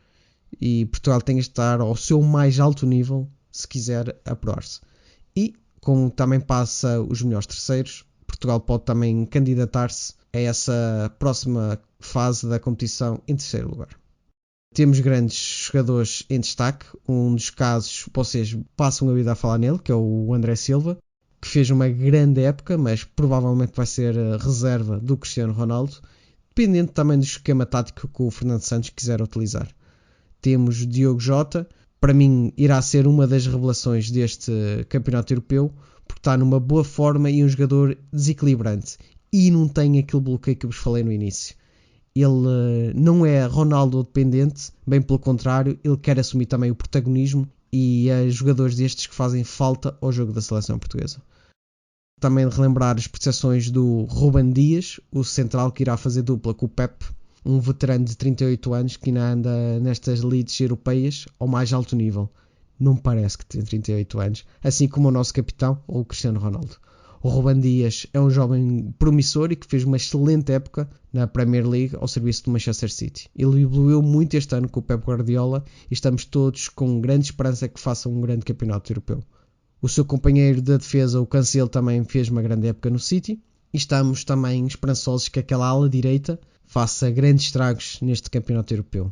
e Portugal tem que estar ao seu mais alto nível, se quiser apurar-se. E, como também passa os melhores terceiros, Portugal pode também candidatar-se a essa próxima fase da competição em terceiro lugar. Temos grandes jogadores em destaque. Um dos casos, vocês passam a vida a falar nele, que é o André Silva, que fez uma grande época, mas provavelmente vai ser a reserva do Cristiano Ronaldo, dependendo também do esquema tático que o Fernando Santos quiser utilizar. Temos Diogo Jota, para mim irá ser uma das revelações deste campeonato europeu, porque está numa boa forma e um jogador desequilibrante e não tem aquele bloqueio que eu vos falei no início. Ele não é Ronaldo dependente, bem pelo contrário, ele quer assumir também o protagonismo e é jogadores destes que fazem falta ao jogo da seleção portuguesa. Também de relembrar as prestações do Ruben Dias, o central que irá fazer dupla com o Pep, um veterano de 38 anos que ainda anda nestas leads europeias ao mais alto nível. Não me parece que tem 38 anos, assim como o nosso capitão, ou o Cristiano Ronaldo. O Ruben Dias é um jovem promissor e que fez uma excelente época na Premier League ao serviço do Manchester City. Ele evoluiu muito este ano com o Pep Guardiola e estamos todos com grande esperança que faça um grande campeonato europeu. O seu companheiro da defesa, o Cancelo, também fez uma grande época no City. E estamos também esperançosos que aquela ala direita faça grandes estragos neste campeonato europeu.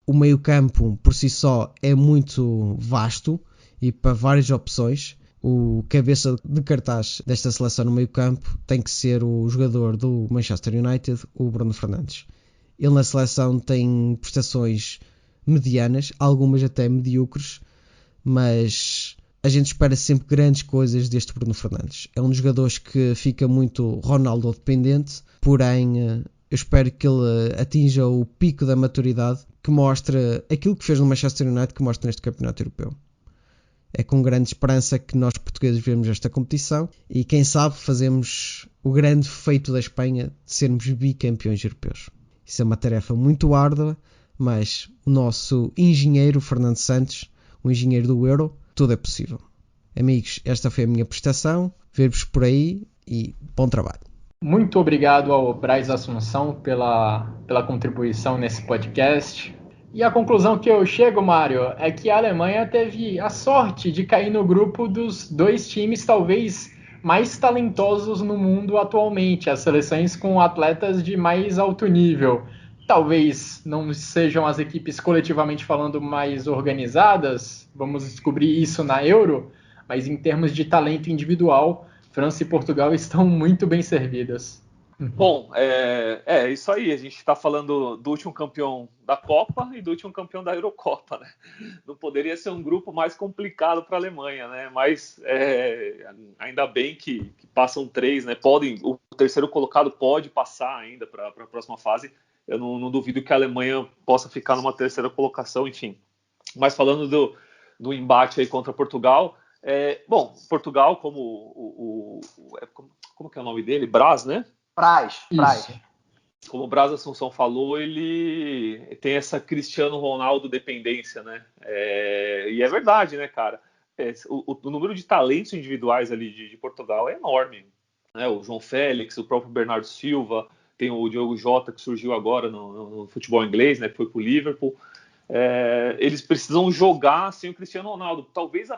O meio-campo, por si só, é muito vasto e para várias opções. O cabeça de cartaz desta seleção no meio-campo tem que ser o jogador do Manchester United, o Bruno Fernandes. Ele na seleção tem prestações medianas, algumas até medíocres, mas a gente espera sempre grandes coisas deste Bruno Fernandes. É um dos jogadores que fica muito Ronaldo dependente, porém eu espero que ele atinja o pico da maturidade, que mostra aquilo que fez no Manchester United, que mostra neste campeonato europeu. É com grande esperança que nós portugueses vemos esta competição e quem sabe fazemos o grande feito da Espanha de sermos bicampeões europeus. Isso é uma tarefa muito árdua, mas o nosso engenheiro Fernando Santos, o engenheiro do Euro, tudo é possível. Amigos, esta foi a minha prestação. Ver-vos por aí e bom trabalho. Muito obrigado ao Braz Assunção pela contribuição nesse podcast. E a conclusão que eu chego, Mário, é que a Alemanha teve a sorte de cair no grupo dos dois times talvez mais talentosos no mundo atualmente, as seleções com atletas de mais alto nível. Talvez não sejam as equipes coletivamente falando mais organizadas, vamos descobrir isso na Euro, mas em termos de talento individual, França e Portugal estão muito bem servidas. Bom, é isso aí. A gente está falando do último campeão da Copa e do último campeão da Eurocopa, né? Não poderia ser um grupo mais complicado para a Alemanha, né? Mas ainda bem que passam 3, né? O terceiro colocado pode passar ainda para a próxima fase. Eu não duvido que a Alemanha possa ficar numa terceira colocação, enfim. Mas falando do embate aí contra Portugal, Portugal, como que é o nome dele? Braz, né? Braz. Como o Braz Assunção falou, ele tem essa Cristiano Ronaldo dependência, né? E é verdade, né, cara? O número de talentos individuais ali de Portugal é enorme, né? O João Félix, o próprio Bernardo Silva, tem o Diogo Jota, que surgiu agora no futebol inglês, né? Que foi pro Liverpool. Eles precisam jogar sem o Cristiano Ronaldo. Talvez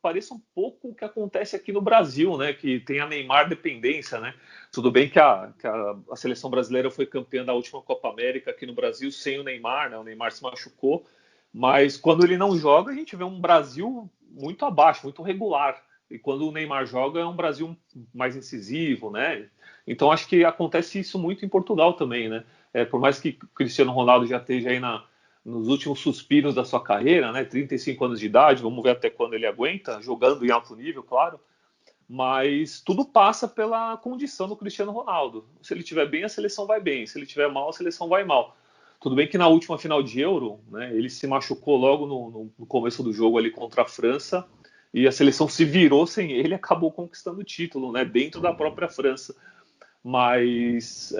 pareça um pouco o que acontece aqui no Brasil, né? Que tem a Neymar dependência, né? Tudo bem que a seleção brasileira foi campeã da última Copa América aqui no Brasil sem o Neymar, né? O Neymar se machucou, mas quando ele não joga, a gente vê um Brasil muito abaixo, muito regular. E quando o Neymar joga, é um Brasil mais incisivo, né? Então acho que acontece isso muito em Portugal também, né? Por mais que o Cristiano Ronaldo já esteja aí nos últimos suspiros da sua carreira, né? 35 anos de idade, vamos ver até quando ele aguenta, jogando em alto nível, claro. Mas tudo passa pela condição do Cristiano Ronaldo. Se ele estiver bem, a seleção vai bem. Se ele estiver mal, a seleção vai mal. Tudo bem que na última final de Euro, né, ele se machucou logo no começo do jogo ali contra a França e a seleção se virou sem ele e acabou conquistando o título, né, dentro da própria França. Mas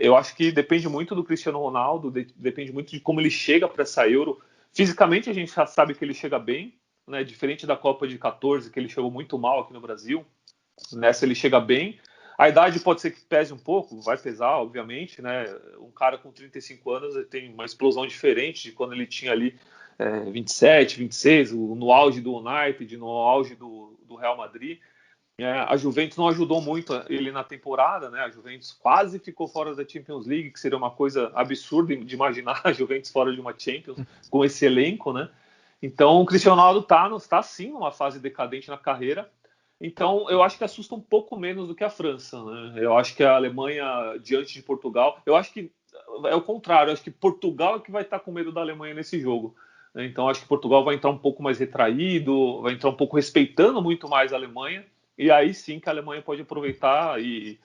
eu acho que depende muito do Cristiano Ronaldo, depende muito de como ele chega para essa Euro. Fisicamente a gente já sabe que ele chega bem, né, diferente da Copa de 14, que ele chegou muito mal aqui no Brasil. Nessa ele chega bem. A idade pode ser que pese um pouco, vai pesar, obviamente, né? Um cara com 35 anos tem uma explosão diferente de quando ele tinha ali 27, 26, no auge do United, no auge do Real Madrid. A Juventus não ajudou muito ele na temporada, né? A Juventus quase ficou fora da Champions League, que seria uma coisa absurda de imaginar a Juventus fora de uma Champions com esse elenco, né? Então o Cristiano Ronaldo está sim numa fase decadente na carreira. Então eu acho que assusta um pouco menos do que a França, né? Eu acho que a Alemanha diante de Portugal, eu acho que é o contrário, eu acho que Portugal é que vai estar com medo da Alemanha nesse jogo. Então acho que Portugal vai entrar um pouco mais retraído, vai entrar um pouco respeitando muito mais aAlemanha. E aí sim que a Alemanha pode aproveitar e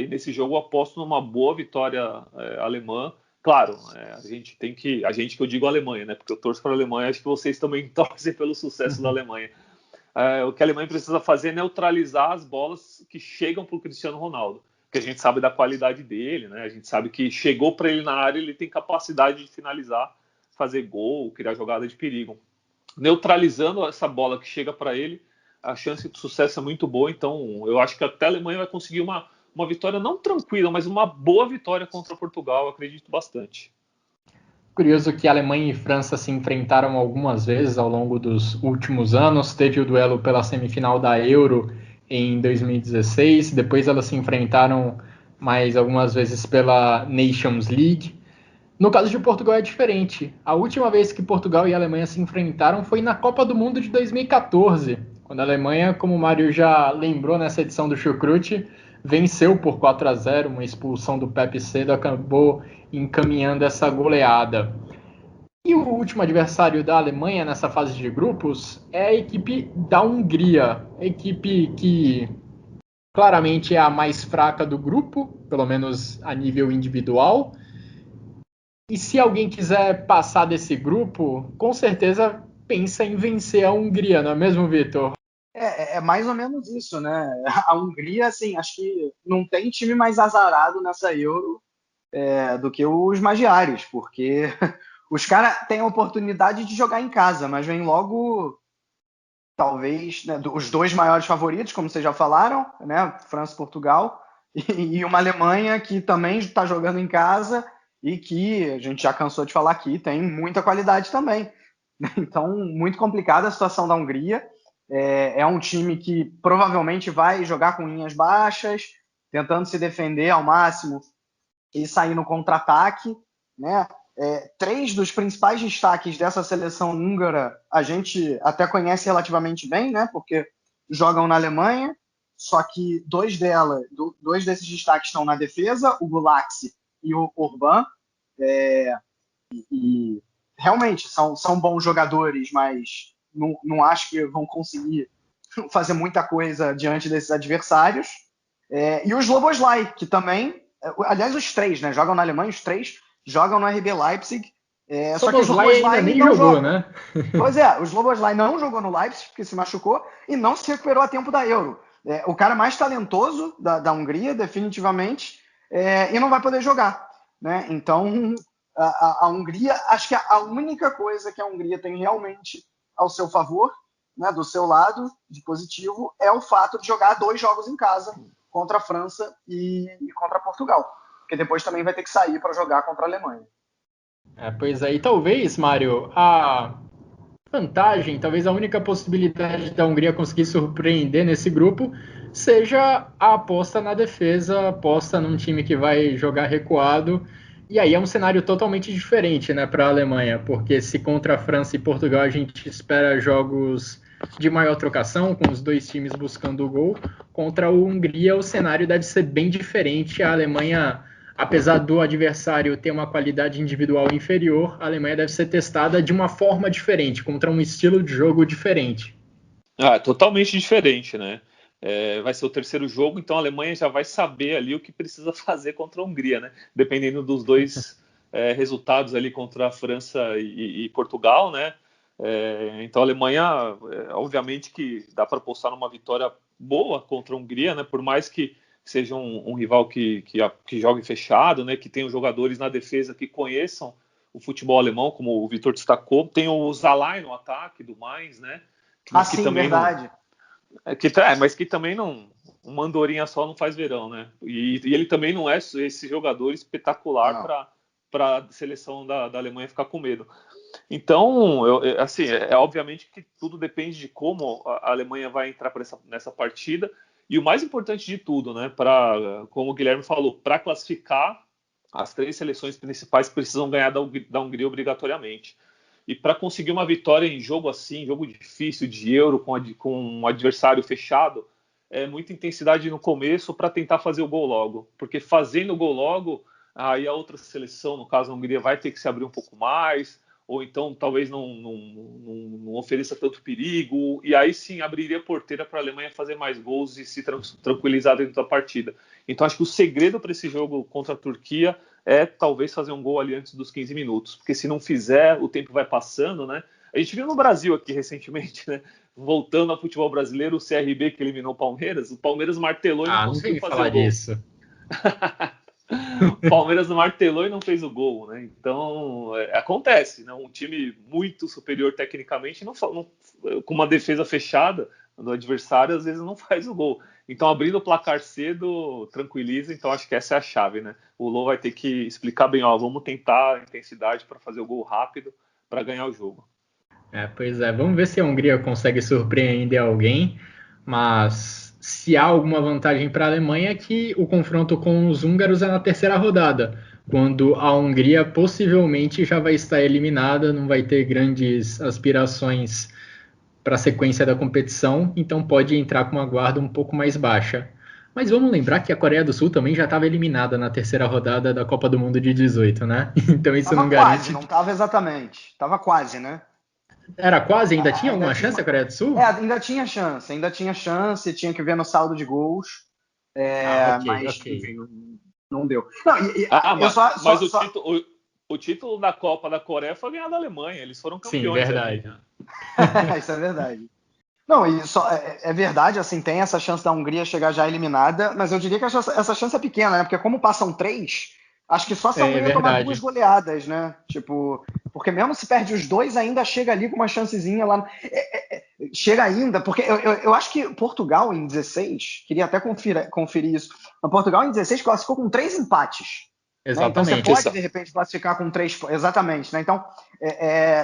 nesse jogo eu aposto numa boa vitória alemã. Claro, a gente que eu digo a Alemanha, né? Porque eu torço para a Alemanha, acho que vocês também torcem pelo sucesso da Alemanha. o que a Alemanha precisa fazer é neutralizar as bolas que chegam para o Cristiano Ronaldo, porque a gente sabe da qualidade dele, né? A gente sabe que chegou para ele na área, ele tem capacidade de finalizar, fazer gol, criar jogada de perigo. Neutralizando essa bola que chega para ele, a chance de sucesso é muito boa. Então, eu acho que até a Alemanha vai conseguir uma vitória não tranquila, mas uma boa vitória contra Portugal, eu acredito bastante. Curioso que Alemanha e França se enfrentaram algumas vezes ao longo dos últimos anos. Teve o duelo pela semifinal da Euro em 2016, depois elas se enfrentaram mais algumas vezes pela Nations League. No caso de Portugal é diferente. A última vez que Portugal e a Alemanha se enfrentaram foi na Copa do Mundo de 2014, quando a Alemanha, como o Mário já lembrou nessa edição do Chucrute, venceu por 4-0, uma expulsão do Pepe Cedo acabou encaminhando essa goleada. E o último adversário da Alemanha nessa fase de grupos é a equipe da Hungria, a equipe que claramente é a mais fraca do grupo, pelo menos a nível individual. E se alguém quiser passar desse grupo, com certeza pensa em vencer a Hungria, não é mesmo, Vitor? É mais ou menos isso, né? A Hungria, assim, acho que não tem time mais azarado nessa Euro do que os Magiares, porque os caras têm a oportunidade de jogar em casa, mas vem logo, talvez, né, os dois maiores favoritos, como vocês já falaram, né? França e Portugal, e uma Alemanha que também está jogando em casa e que a gente já cansou de falar aqui, tem muita qualidade também. Então, muito complicada a situação da Hungria. É um time que provavelmente vai jogar com linhas baixas, tentando se defender ao máximo e sair no contra-ataque, né? Três dos principais destaques dessa seleção húngara a gente até conhece relativamente bem, né? Porque jogam na Alemanha, só que dois desses destaques estão na defesa, o Gulaxi e o Orban, e realmente são bons jogadores, mas não acho que vão conseguir fazer muita coisa diante desses adversários. E o Szoboszlai, que também, aliás, os três, né? Jogam na Alemanha, os três jogam no RB Leipzig. Só que o Szoboszlai nem não jogou, joga. Né? Pois o Szoboszlai não jogou no Leipzig, porque se machucou, e não se recuperou a tempo da Euro. O cara mais talentoso da Hungria, definitivamente, e não vai poder jogar, né? Então, a Hungria, acho que a única coisa que a Hungria tem realmente ao seu favor, né, do seu lado de positivo, é o fato de jogar 2 jogos em casa contra a França e contra Portugal, porque depois também vai ter que sair para jogar contra a Alemanha. Pois aí, talvez, Mário, a vantagem, talvez a única possibilidade da Hungria conseguir surpreender nesse grupo seja a aposta na defesa, a aposta num time que vai jogar recuado. E aí é um cenário totalmente diferente, né, para a Alemanha, porque se contra a França e Portugal a gente espera jogos de maior trocação, com os dois times buscando o gol, contra a Hungria o cenário deve ser bem diferente. A Alemanha, apesar do adversário ter uma qualidade individual inferior, a Alemanha deve ser testada de uma forma diferente, contra um estilo de jogo diferente. Totalmente diferente, né? Vai ser o terceiro jogo, então a Alemanha já vai saber ali o que precisa fazer contra a Hungria, né? Dependendo dos dois resultados ali contra a França e Portugal, né? Então a Alemanha, obviamente que dá para apostar numa vitória boa contra a Hungria, né? Por mais que seja um rival que jogue fechado, né? Que tenha jogadores na defesa que conheçam o futebol alemão, como o Vitor destacou. Tem o Zalai no ataque do Mainz, né? Sim, também verdade. Mas que também não. Uma andorinha só não faz verão, né? E ele também não é esse jogador espetacular para a seleção da Alemanha ficar com medo. Então, assim, obviamente que tudo depende de como a Alemanha vai entrar nessa partida. E o mais importante de tudo, né? Como o Guilherme falou, para classificar, as 3 seleções principais precisam ganhar da Hungria obrigatoriamente. E para conseguir uma vitória em jogo assim, jogo difícil de Euro, com um adversário fechado, é muita intensidade no começo para tentar fazer o gol logo. Porque fazendo o gol logo, aí a outra seleção, no caso a Hungria, vai ter que se abrir um pouco mais, ou então talvez não ofereça tanto perigo, e aí sim abriria a porteira para a Alemanha fazer mais gols e se tranquilizar dentro da partida. Então acho que o segredo para esse jogo contra a Turquia é talvez fazer um gol ali antes dos 15 minutos, porque se não fizer, o tempo vai passando, né? A gente viu no Brasil aqui recentemente, né? voltando ao futebol brasileiro, o CRB que eliminou o Palmeiras martelou e não conseguiu fazer o gol. Disso. O Palmeiras martelou e não fez o gol, né? Então, acontece, né? Um time muito superior tecnicamente, com uma defesa fechada do adversário, às vezes não faz o gol. Então, abrindo o placar cedo, tranquiliza. Então, acho que essa é a chave, né? O Lô vai ter que explicar bem, vamos tentar a intensidade para fazer o gol rápido para ganhar o jogo. Pois é, vamos ver se a Hungria consegue surpreender alguém, mas se há alguma vantagem para a Alemanha é que o confronto com os húngaros é na terceira rodada, quando a Hungria possivelmente já vai estar eliminada, não vai ter grandes aspirações para a sequência da competição, então pode entrar com uma guarda um pouco mais baixa. Mas vamos lembrar que a Coreia do Sul também já estava eliminada na terceira rodada da Copa do Mundo de 18, né? Então isso não garante... Quase, não estava exatamente. Estava quase, né? Era quase? Ainda tinha alguma chance a Coreia do Sul? Ainda tinha chance, tinha que ver no saldo de gols. Enfim, não deu. O título da Copa da Coreia foi ganhado da Alemanha, eles foram campeões. Sim, verdade. Isso é verdade. Não, é verdade, assim, tem essa chance da Hungria chegar já eliminada, mas eu diria que essa chance é pequena, né? Porque como passam 3, acho que só se a Hungria tomar 2 goleadas, né? Tipo, porque mesmo se perde os 2, ainda chega ali com uma chancezinha lá. Chega ainda, porque eu acho que Portugal em 16, queria até conferir isso, mas Portugal em 16 classificou com 3 empates. Exatamente. Né? Então você pode, de repente, classificar com 3 pontos. Exatamente, né? Então,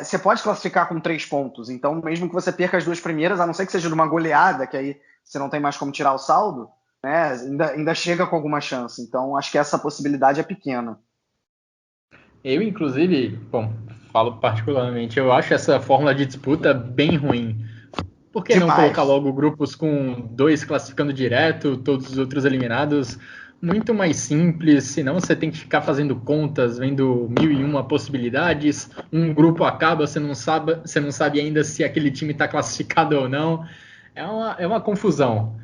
você pode classificar com 3 pontos. Então, mesmo que você perca as 2 primeiras, a não ser que seja de uma goleada, que aí você não tem mais como tirar o saldo, né? Ainda chega com alguma chance. Então, acho que essa possibilidade é pequena. Eu, inclusive, falo particularmente, eu acho essa fórmula de disputa bem ruim. Por que não colocar logo grupos com 2 classificando direto, todos os outros eliminados? Muito mais simples, senão você tem que ficar fazendo contas, vendo 1001 possibilidades, um grupo acaba, você não sabe ainda se aquele time está classificado ou não, é uma confusão.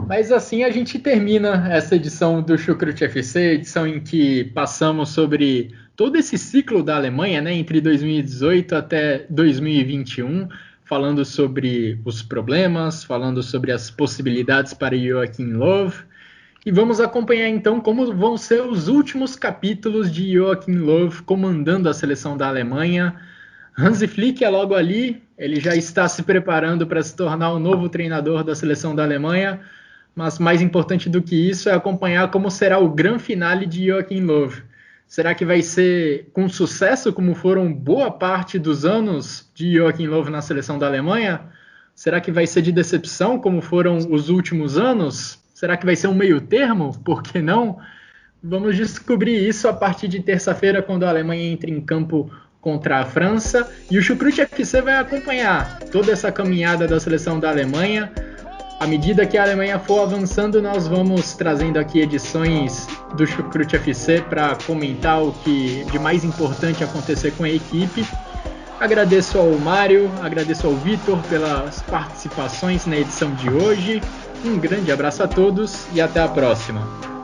Mas assim a gente termina essa edição do Chucrute FC, edição em que passamos sobre todo esse ciclo da Alemanha, né, entre 2018 até 2021, falando sobre os problemas, falando sobre as possibilidades para Joachim Löw. E vamos acompanhar então como vão ser os últimos capítulos de Joachim Löw comandando a seleção da Alemanha. Hansi Flick é logo ali, ele já está se preparando para se tornar o novo treinador da seleção da Alemanha, mas mais importante do que isso é acompanhar como será o grande finale de Joachim Löw. Será que vai ser com sucesso como foram boa parte dos anos de Joachim Löw na seleção da Alemanha? Será que vai ser de decepção como foram os últimos anos? Será que vai ser um meio termo? Por que não? Vamos descobrir isso a partir de terça-feira, quando a Alemanha entra em campo contra a França. E o Chucrute FC vai acompanhar toda essa caminhada da seleção da Alemanha. À medida que a Alemanha for avançando, nós vamos trazendo aqui edições do Chucrute FC para comentar o que de mais importante acontecer com a equipe. Agradeço ao Mário, agradeço ao Vitor pelas participações na edição de hoje. Um grande abraço a todos e até a próxima.